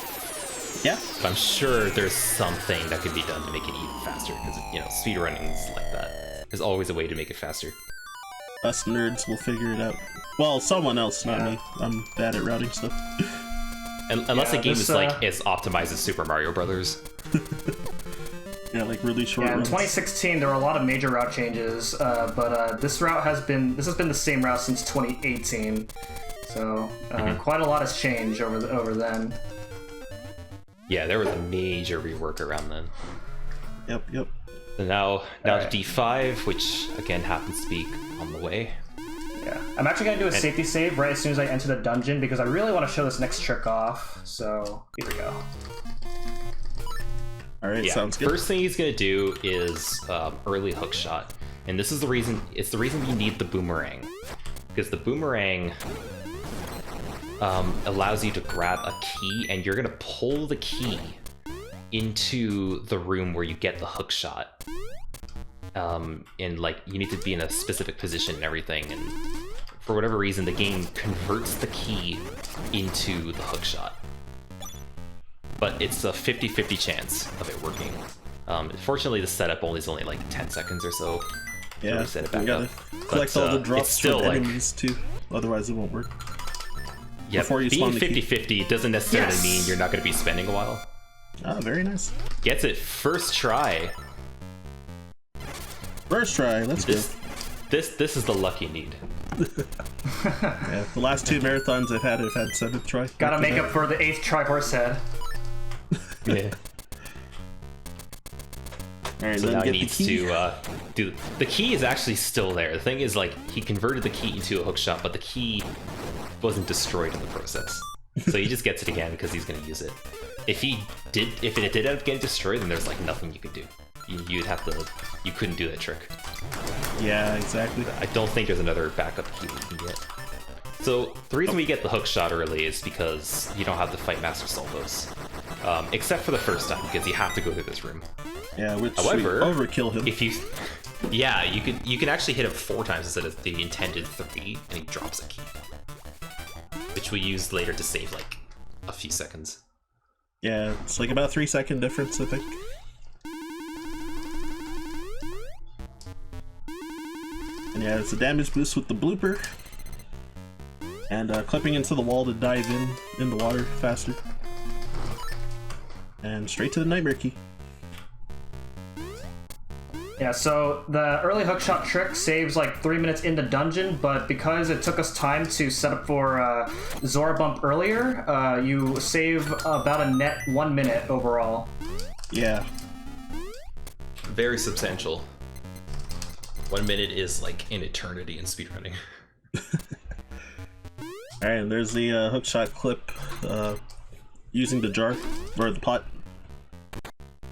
Yeah. But I'm sure there's something that could be done to make it even faster because speedrunning is like that. There's always a way to make it faster. Us nerds will figure it out. Well, someone else, not me. I'm bad at routing stuff. Unless the game is like as optimized as Super Mario Brothers. Yeah, like really short. Yeah, in runs. 2016 there were a lot of major route changes, but this has been the same route since 2018. So quite a lot has changed over then. Yeah, there was a major rework around then. Yep. So now right. to D5, which again happens to be on the way. Yeah, I'm actually gonna do a safety save right as soon as I enter the dungeon because I really want to show this next trick off. So here we go. All right, Yeah, sounds good. First thing he's gonna do is early hook shot, and this is the reason. It's the reason you need the boomerang, because the boomerang allows you to grab a key, and you're gonna pull the key into the room where you get the hook shot. And like you need to be in a specific position and everything, and for whatever reason the game converts the key into the hook shot. But it's a 50-50 chance of it working. Fortunately the setup is only like 10 seconds or so. Yeah, set it you back gotta up. collect But, all the it's drops still from like, enemies too, otherwise it won't work. Yeah, Before you being spawn the key. 50-50 doesn't necessarily mean you're not going to be spending a while. Ah, very nice. Gets it first try. First try, let's go. This is the luck you need. Yeah, the last 2 marathons I've had 7th try. Gotta make up for the 8th try horse head. Yeah. Alright, So then now he get needs the key. to do. The key is actually still there. The thing is, like, he converted the key into a hook shot, but the key wasn't destroyed in the process. So he just gets it again because he's gonna use it. If it did end up getting destroyed, then there's like nothing you could do. you'd have to. You couldn't do that trick. Yeah, exactly. I don't think there's another backup key that you can get. So the reason we get the hook shot early is because you don't have to fight Master Salvos, except for the first time because you have to go through this room. Yeah, which however, overkill him. If you, yeah, you can actually hit him 4 times instead of the intended 3, and he drops a key, which we use later to save like a few seconds. Yeah, it's like about a 3-second difference, I think. And yeah, it's a damage boost with the blooper. And clipping into the wall to dive in the water faster. And straight to the nightmare key. Yeah, so the early hookshot trick saves like 3 minutes in the dungeon, but because it took us time to set up for Zora Bump earlier, you save about a net 1 minute overall. Yeah. Very substantial. 1 minute is like an eternity in speedrunning. Alright, and there's the hookshot clip using the jar, or the pot.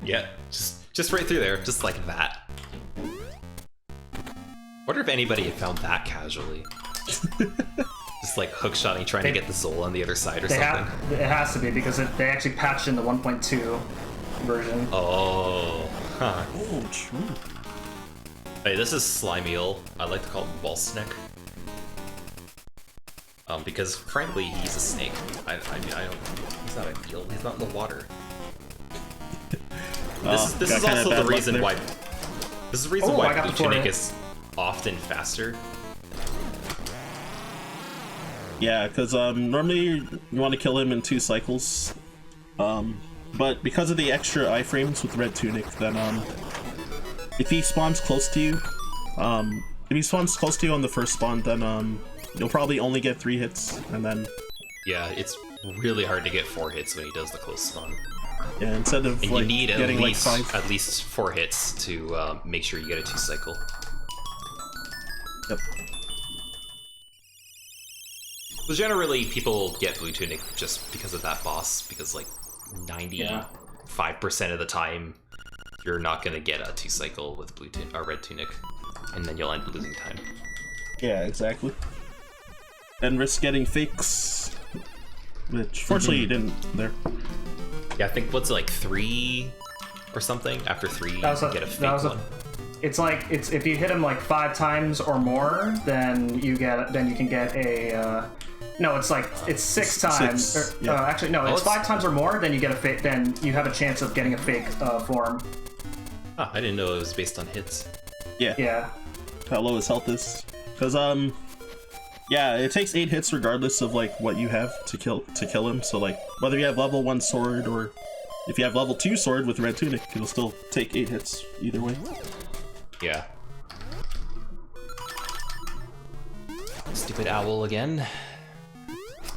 Yeah, just right through there, just like that. Wonder if anybody had found that casually. Just like hookshotting, trying to get the Zol on the other side or something. It has to be, because they actually patched in the 1.2 version. Oh, huh. Oh, true. Hey, this is Slimy Eel. I like to call him Wall Snake. Because frankly, he's a snake. I mean, I don't. He's not an eel. He's not in the water. This is also the reason why. This is the reason why Blue Tunic is often faster. Yeah, because normally you want to kill him in 2 cycles, but because of the extra iframes with Red Tunic, then if he spawns close to you, on the first spawn, then you'll probably only get 3 hits, and then... Yeah, it's really hard to get 4 hits when he does the close spawn. Yeah, instead of and like, you need getting at least, like 5. At least 4 hits to make sure you get a 2 cycle. Yep. So generally, people get Blue Tunic just because of that boss, because like 95% of the time, you're not gonna get a 2 cycle with Red Tunic, and then you'll end up losing time. Yeah, exactly. And risk getting fakes, which fortunately you didn't there. Yeah, I think what's it, like 3 or something? After 3, you get a fake one. It's like if you hit him like 5 times or more, then you can get a. No, it's 6 times. Yeah. Actually, no, it's 5 times or more. Then you get a fake. Then you have a chance of getting a fake form. Huh, I didn't know it was based on hits. Yeah. Yeah. How low his health is? Because yeah, it takes 8 hits regardless of like what you have to kill him. So like whether you have level 1 sword or if you have level 2 sword with Red Tunic, it'll still take 8 hits either way. Yeah. Stupid owl again.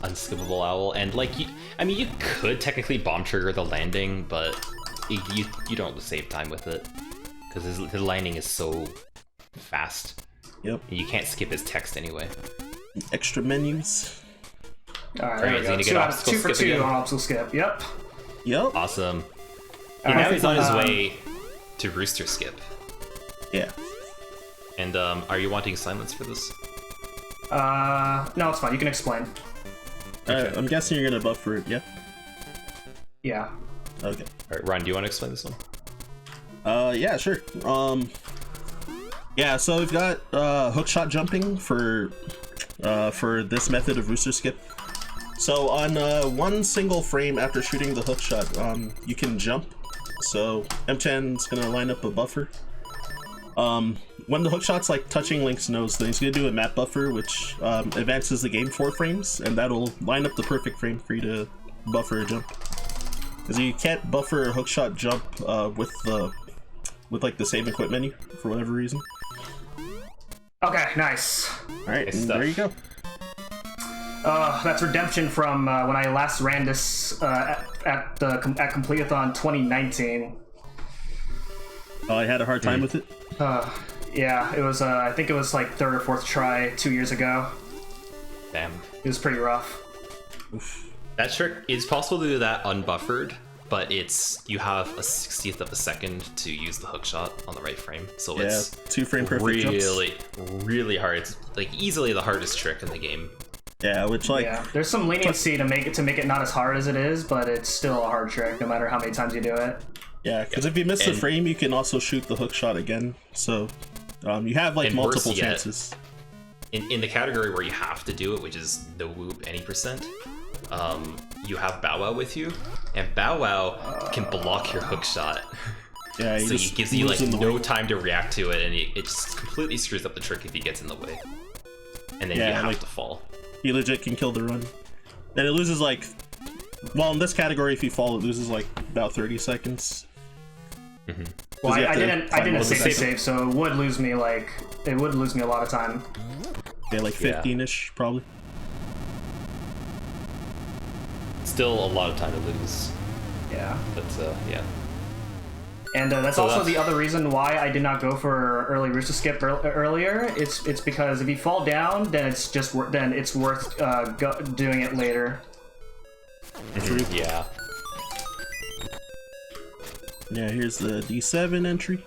Unskippable owl, and like I mean, you could technically bomb trigger the landing, but you don't save time with it because his landing is so fast. Yep. And you can't skip his text anyway. Extra menus. All right, there we go. 2 for 2 on obstacle skip. Yep. Yep. Awesome. And now he's on his way to Rooster Skip. Yeah. And are you wanting silence for this? No, it's fine. You can explain. Okay. I'm guessing you're gonna buffer it, yeah? Yeah. Okay. Alright, Ryan, do you want to explain this one? Yeah, sure. Yeah, so we've got hookshot jumping for this method of Rooster Skip. So on 1 single frame after shooting the hookshot, you can jump. So M10's gonna line up a buffer. When the hookshot's like touching Link's nose, then he's gonna do a map buffer, which advances the game 4 frames, and that'll line up the perfect frame for you to buffer a jump. Because you can't buffer a hookshot jump with like the save and quit menu for whatever reason. Okay, nice. All right, and there you go. That's redemption from when I last ran this at Completithon 2019. Oh, I had a hard time with it. Yeah, it was. I think it was like 3rd or 4th try 2 years ago. Damn. It was pretty rough. Oof. That trick, it's possible to do that unbuffered, but you have a 60th of a second to use the hook shot on the right frame, so it's 2 frame perfect really, jumps. really hard. It's like easily the hardest trick in the game. Yeah, which like there's some leniency to make it not as hard as it is, but it's still a hard trick no matter how many times you do it. Yeah, because if you miss the frame, you can also shoot the hook shot again. So you have like multiple chances. In the category where you have to do it, which is no whoop any %, you have Bow Wow with you, and Bow Wow can block your hook shot. Yeah, so he gives you like no time to react to it, and it just completely screws up the trick if he gets in the way. And then you have to fall. He legit can kill the run. Then it loses like, well, in this category, if you fall, it loses like about 30 seconds. Mm-hmm. Well, I didn't save, so it would lose me a lot of time. Yeah, like 15-ish probably. Still a lot of time to lose. Yeah. But yeah. And that's also the other reason why I did not go for early rooster skip earlier. It's because if you fall down, then it's worth doing it later. Yeah. Yeah, here's the D7 entry.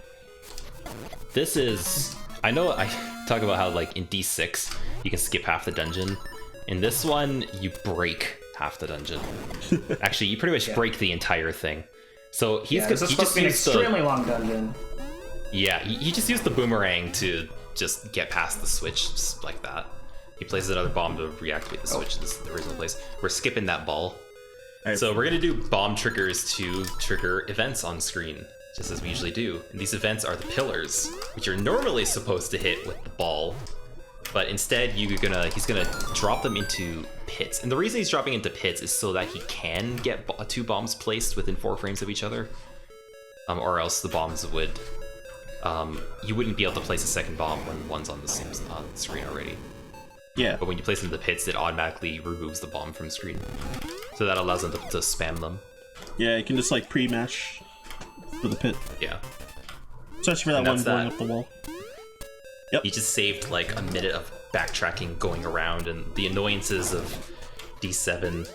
This is... I know I talk about how like in D6 you can skip half the dungeon. In this one, you break half the dungeon. Actually, you pretty much break the entire thing. So he's this is supposed to be an extremely long dungeon. Yeah, he just used the boomerang to just get past the switch, just like that. He places another bomb to reactivate the switch. This is the original place. We're skipping that ball. So we're gonna do bomb triggers to trigger events on screen, just as we usually do. And these events are the pillars, which you're normally supposed to hit with the ball, but instead he's gonna drop them into pits. And the reason he's dropping into pits is so that he can get 2 bombs placed within 4 frames of each other, or else the bombs would, you wouldn't be able to place a second bomb when one's on the screen already. Yeah. But when you place them into pits, it automatically removes the bomb from screen. So that allows them to spam them. Yeah, you can just like pre-mash for the pit. Yeah. Especially for that one going up the wall. Yep. He just saved like a minute of backtracking, going around, and the annoyances of D7.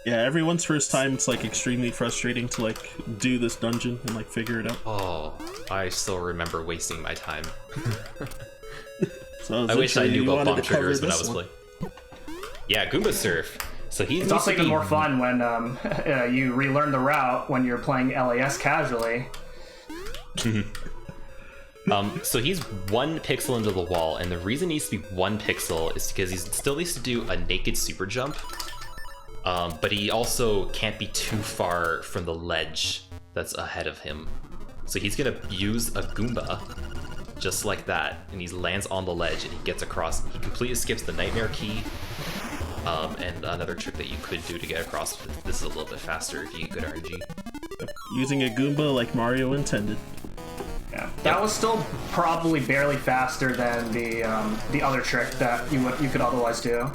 Yeah, everyone's first time, it's like extremely frustrating to like do this dungeon and like figure it out. Oh, I still remember wasting my time. So I wish I knew about bomb triggers when I was playing. Yeah, Goomba Surf. So it's also even more fun when you relearn the route when you're playing LAS casually. So he's 1 pixel into the wall, and the reason he needs to be 1 pixel is because he still needs to do a naked super jump, but he also can't be too far from the ledge that's ahead of him. So he's gonna use a Goomba, just like that, and he lands on the ledge and he gets across. He completely skips the Nightmare Key, and another trick that you could do to get across. This is a little bit faster if you get good RNG. Using a Goomba like Mario intended. Yeah, that was still probably barely faster than the other trick that you could otherwise do.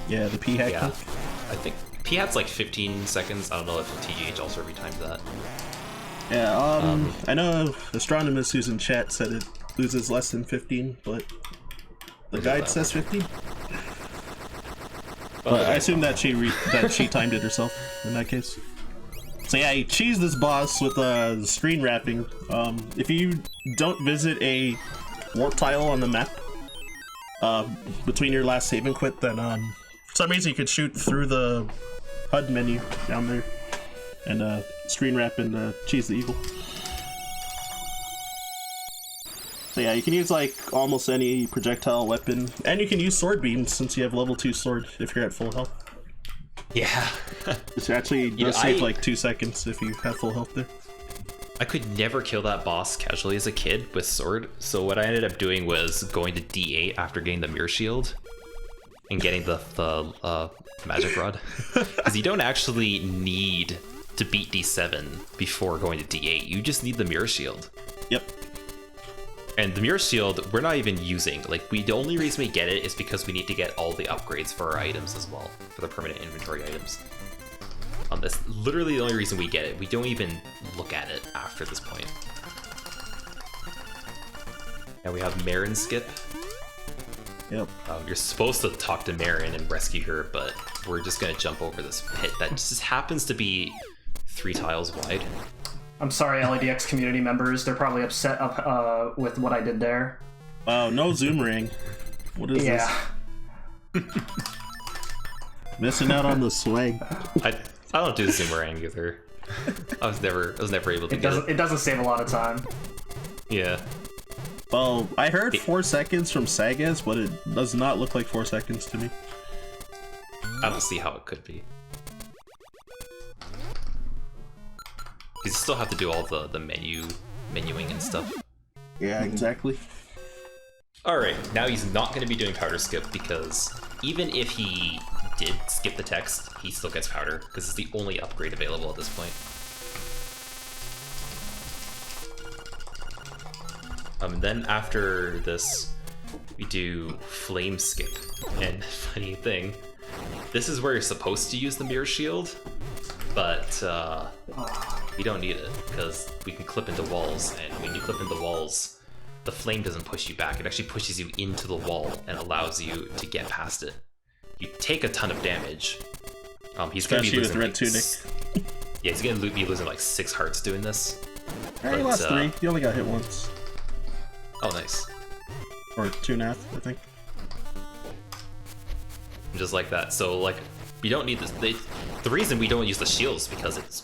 Yeah, the P-hack. Yeah, I think P-hack's like 15 seconds. I don't know if TGH also retimed that. Yeah, I know Astronomus who's in chat said it loses less than 15, but the guide says 15. But I assume that she timed it herself in that case. So yeah, you cheese this boss with screen wrapping. If you don't visit a warp tile on the map between your last save and quit, then for some reason you could shoot through the HUD menu down there and screen wrap and cheese the eagle. So yeah, you can use like almost any projectile weapon, and you can use sword beams since you have level 2 sword if you're at full health. Yeah. It actually does save like 2 seconds if you have full health there. I could never kill that boss casually as a kid with sword, so what I ended up doing was going to D8 after getting the mirror shield and getting the magic rod. Because you don't actually need to beat D7 before going to D8, you just need the mirror shield. Yep. And the mirror shield, we're not even using. Like, the only reason we get it is because we need to get all the upgrades for our items as well, for the permanent inventory items. That's literally the only reason we get it. We don't even look at it after this point. Now we have Marin skip. Yep. You're supposed to talk to Marin and rescue her, but we're just gonna jump over this pit that just happens to be 3 tiles wide. I'm sorry, LADX community members. They're probably upset with what I did there. Wow, no Zoomerang. What is this? Missing out on the swag. I don't do Zoomerang either. I was never able to get it. It doesn't save a lot of time. Yeah. Well, I heard 4 seconds from Sagas, but it does not look like 4 seconds to me. I don't see how it could be. You still have to do all the menuing and stuff. Yeah, exactly. Alright, now he's not going to be doing powder skip because even if he did skip the text, he still gets powder because it's the only upgrade available at this point. Then after this, we do flame skip. And funny thing, this is where you're supposed to use the mirror shield, but we don't need it because we can clip into walls, and when you clip into walls, the flame doesn't push you back. It actually pushes you into the wall and allows you to get past it. You take a ton of damage. He's going to be losing red tunic. Yeah, he's going to be losing like 6 hearts doing this. He lost 3. He only got hit once. Oh, nice. Or 2.5, I think. Just like that. So, like, we don't need this. The reason we don't use the shields is because it's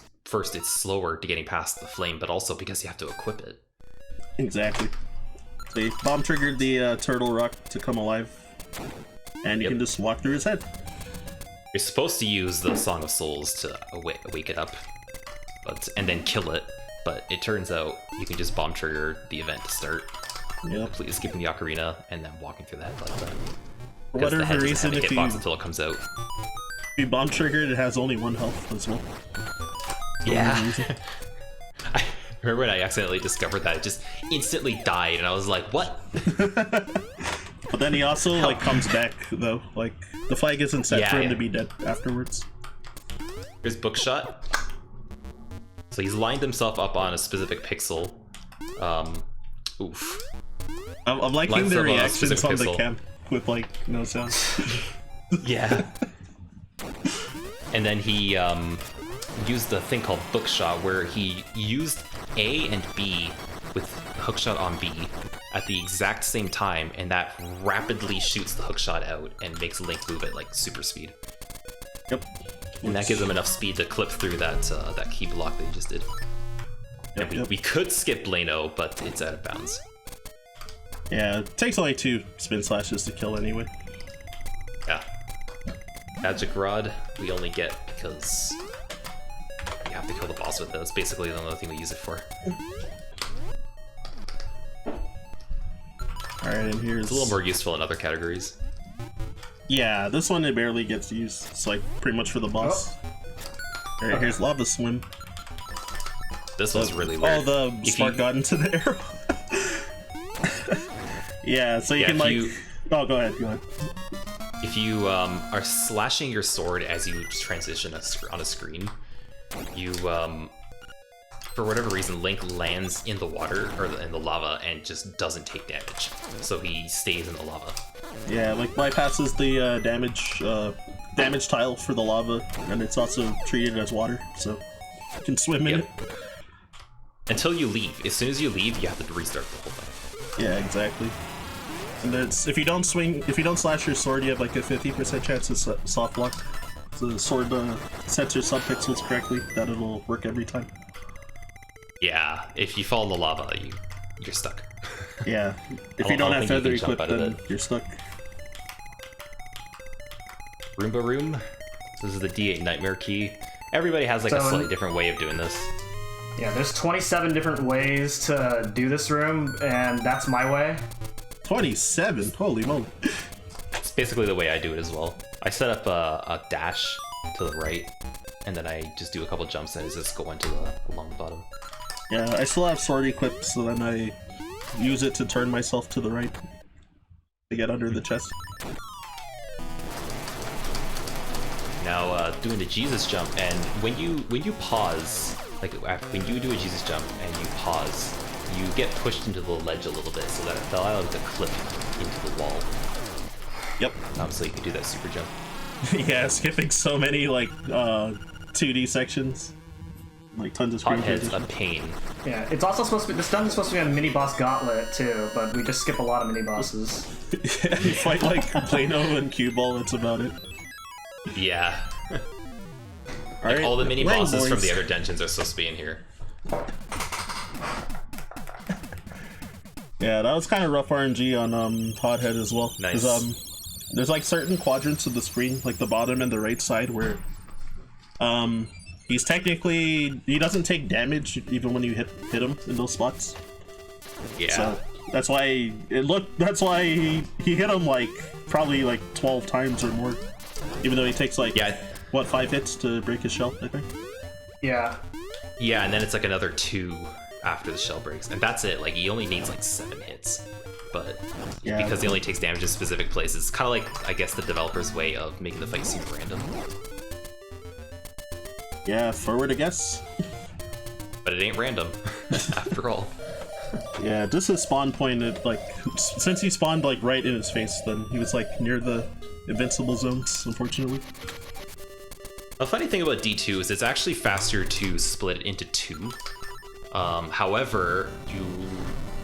slower to getting past the flame, but also because you have to equip it. Exactly. They bomb triggered the turtle rock to come alive, and you can just walk through his head. You're supposed to use the Song of Souls to wake it up, and then kill it. But it turns out you can just bomb trigger the event to start. Yep. Completely skipping the ocarina and then walking through the head like that. For whatever reason, if you until it comes out. If you bomb triggered, it has only 1 health as well. Yeah. I remember when I accidentally discovered that, it just instantly died, and I was like, what? But then he also like comes back though. Like the flag isn't set for him to be dead afterwards. Here's Bookshot. So he's lined himself up on a specific pixel. Oof. I'm liking the reactions on the cam with like no sound. Yeah. And then he used the thing called Bookshot, where he used A and B with hookshot on B at the exact same time, and that rapidly shoots the hookshot out and makes Link move at like super speed. Yep. And that gives him enough speed to clip through that key block that he just did. And we could skip Blano, but it's out of bounds. Yeah, it takes only 2 spin slashes to kill anyway. Yeah. Magic Rod, we only get because we have to kill the boss with it. That's basically the only thing we use it for. Alright, and here's... It's a little more useful in other categories. Yeah, this one it barely gets used. It's like pretty much for the boss. Alright, here's Lava Swim. This one's really weird. Oh, the spark got into the arrow. Yeah, so you can like... Oh, go ahead. If you are slashing your sword as you transition on a screen, you, for whatever reason, Link lands in the water, or in the lava, and just doesn't take damage. So he stays in the lava. Yeah, like bypasses the damage tile for the lava, and it's also treated as water, so you can swim in it. Until you leave. As soon as you leave, you have to restart the whole thing. Yeah, exactly. And then if you don't slash your sword, you have like a 50% chance to soft block. So the sword censors subpixels correctly, that it'll work every time. Yeah, if you fall in the lava, you're stuck. Yeah, if you don't have feather equipped, then you're stuck. Roomba Room. This is the D8 Nightmare Key. Everybody has like a slightly different way of doing this. Yeah, there's 27 different ways to do this room, and that's my way. 27? Holy moly. It's basically the way I do it as well. I set up a dash to the right, and then I just do a couple jumps and I just go along the bottom. Yeah, I still have sword equipped, so then I use it to turn myself to the right to get under the chest. Now, doing the Jesus jump, and when you pause, like when you do a Jesus jump and you pause, you get pushed into the ledge a little bit, so that it allows you to clip into the wall. Yep. So you can do that super jump. Yeah, skipping so many like 2D sections. like tons of screen Hothead's a transition. pain. Yeah, it's also supposed to be. This dungeon's supposed to be a mini boss gauntlet too, but we just skip a lot of mini bosses. Yeah, you fight like Plano and Cue Ball. That's about it. Yeah. All right, All the mini bosses boys. from the other dungeons are supposed to be in here. Yeah, that was kind of rough RNG on Hothead as well. Nice. 'Cause, there's like certain quadrants of the screen, like the bottom and the right side, where he doesn't take damage even when you hit him in those spots. Yeah. So that's why he hit him like probably like 12 times or more, even though he takes like 5 hits to break his shell, I think. Yeah. Yeah, and then it's like another 2 after the shell breaks, and that's it. Like he only needs like 7 hits, but because he only takes damage in specific places, it's kind of like, I guess, the developer's way of making the fight super random. Yeah, forward I guess. But it ain't random, after all. Yeah, just his spawn point, since he spawned like right in his face, then he was like near the invincible zones, unfortunately. A funny thing about D2 is it's actually faster to split it into 2. However,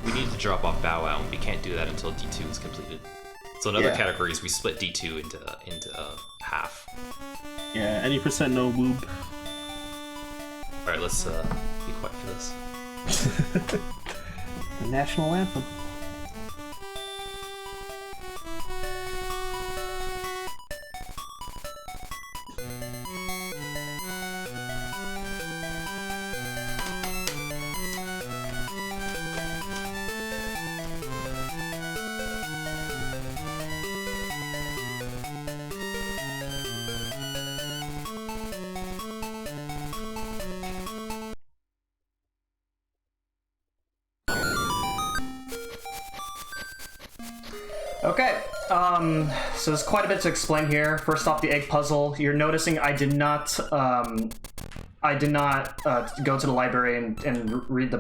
we need to drop off Bow Wow, and we can't do that until D2 is completed. So in other categories, we split D2 into half. Yeah, any percent no woob. Alright, let's be quiet for this. The national anthem. Okay, so there's quite a bit to explain here. First off, the egg puzzle. You're noticing I did not go to the library and read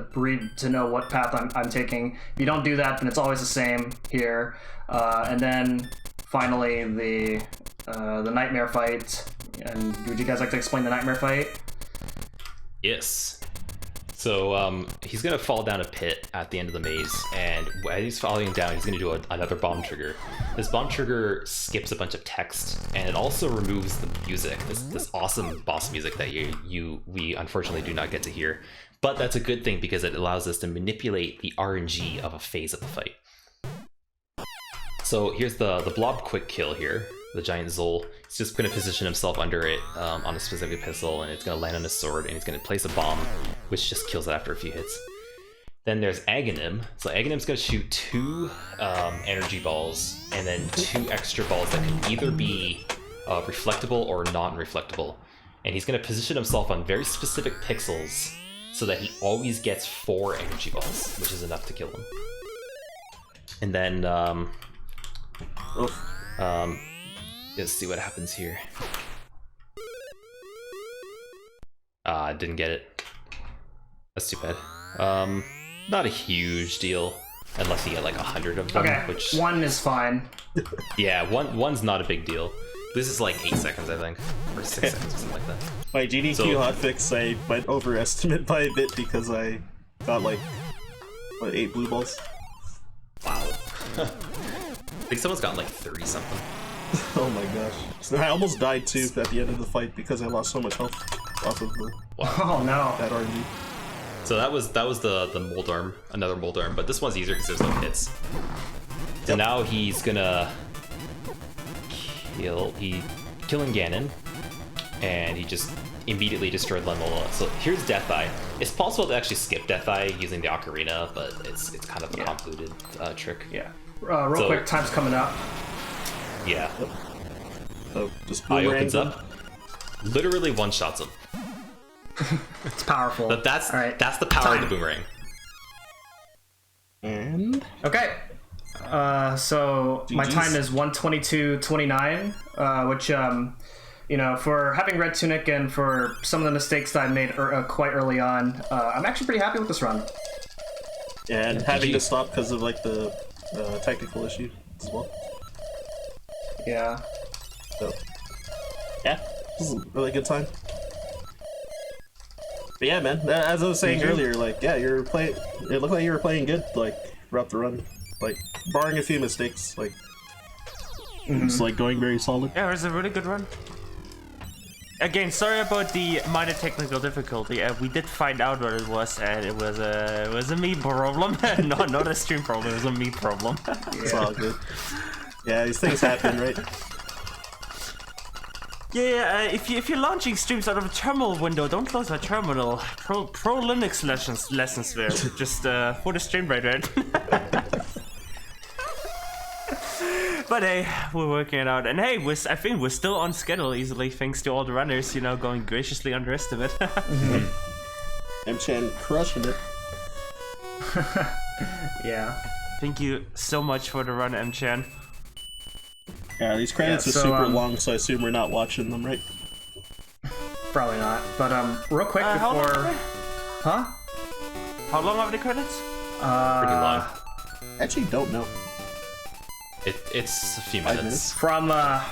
to know what path I'm taking. If you don't do that, then it's always the same here. And then finally the nightmare fight. And would you guys like to explain the nightmare fight? Yes. So he's gonna fall down a pit at the end of the maze, and as he's falling down, he's gonna do another bomb trigger. This bomb trigger skips a bunch of text, and it also removes the music. This awesome boss music that we unfortunately do not get to hear. But that's a good thing because it allows us to manipulate the RNG of a phase of the fight. So here's the blob quick kill here. The giant Zol. He's just going to position himself under it on a specific pistol, and it's going to land on his sword, and he's going to place a bomb, which just kills it after a few hits. Then there's Aghanim. So Aghanim's going to shoot 2 energy balls, and then 2 extra balls that can either be reflectable or non-reflectable. And he's going to position himself on very specific pixels so that he always gets 4 energy balls, which is enough to kill him. And then let's see what happens here. Didn't get it. That's too bad. Not a huge deal, unless you get like 100 of them. Okay, which 1 is fine. Yeah, one's not a big deal. This is like 8 seconds, I think, or 6 seconds, or something like that. My GDQ hotfix, I might overestimate by a bit because I got like 8 blue balls. Wow. I think someone's got like 30 something. Oh my gosh. So I almost died too at the end of the fight because I lost so much health off of Oh no. that RNG. So that was the mold arm, another mold arm, but this one's easier because there's no hits. So now he's gonna killing Ganon, and he just immediately destroyed Lemola. So here's Death Eye. It's possible to actually skip Death Eye using the Ocarina, but it's kind of a convoluted trick. Yeah. Real quick, time's coming up. Yeah. So just Eye opens up, literally one-shots him. It's powerful. But that's the power Time. of the boomerang. And Okay. So my time is 1:22:29, which for having Red Tunic and for some of the mistakes that I made quite early on, I'm actually pretty happy with this run. and having to stop because of like the technical issue as well. Yeah. So yeah, this is a really good time. But yeah, man, as I was saying earlier, like, yeah, you're playing. It looked like you were playing good, like, throughout the run. Like, barring a few mistakes, like, it's like going very solid. Yeah, it was a really good run. Again, sorry about the minor technical difficulty. We did find out what it was, and it was a me problem. not a stream problem. It was a me problem. It's all good. Yeah, these things happen, right? Yeah, if you're launching streams out of a terminal window, don't close that terminal. Pro Linux lessons there. Just for the stream right. But hey, we're working it out, and hey, I think we're still on schedule easily, thanks to all the runners, you know, going graciously underestimate. M-Chan crushing it. Yeah. Thank you so much for the run, M-Chan. Yeah, these credits are super long, so I assume we're not watching them, right? Probably not. But real quick How long before, are they? huh? How long are the credits? Pretty long. Actually, don't know. It's a few 5 minutes. From the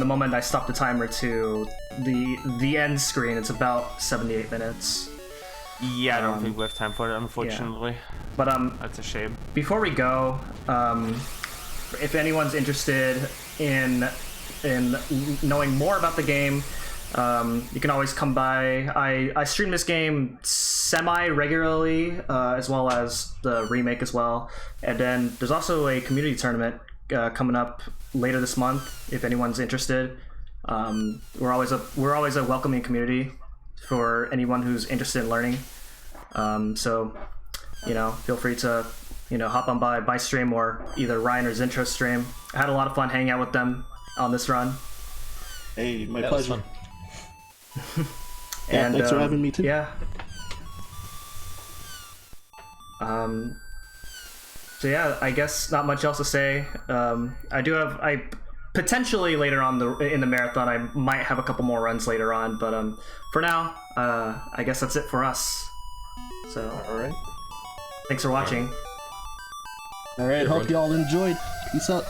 moment I stopped the timer to the end screen, it's about 78 minutes. Yeah, I don't think we have time for it, unfortunately. Yeah. But That's a shame. before we go, if anyone's interested in knowing more about the game, you can always come by. I stream this game semi-regularly, as well as the remake as well. And then there's also a community tournament coming up later this month. If anyone's interested, we're always a welcoming community for anyone who's interested in learning. So, you know, feel free to, you know, hop on by my stream or either Ryan or Zintro's stream. I had a lot of fun hanging out with them on this run. Hey, my pleasure. And thanks for having me too. Yeah. So yeah, I guess not much else to say. I potentially later on in the marathon, I might have a couple more runs later on, but for now, I guess that's it for us. So, All right. thanks for watching. All right. Hope y'all enjoyed. Peace out.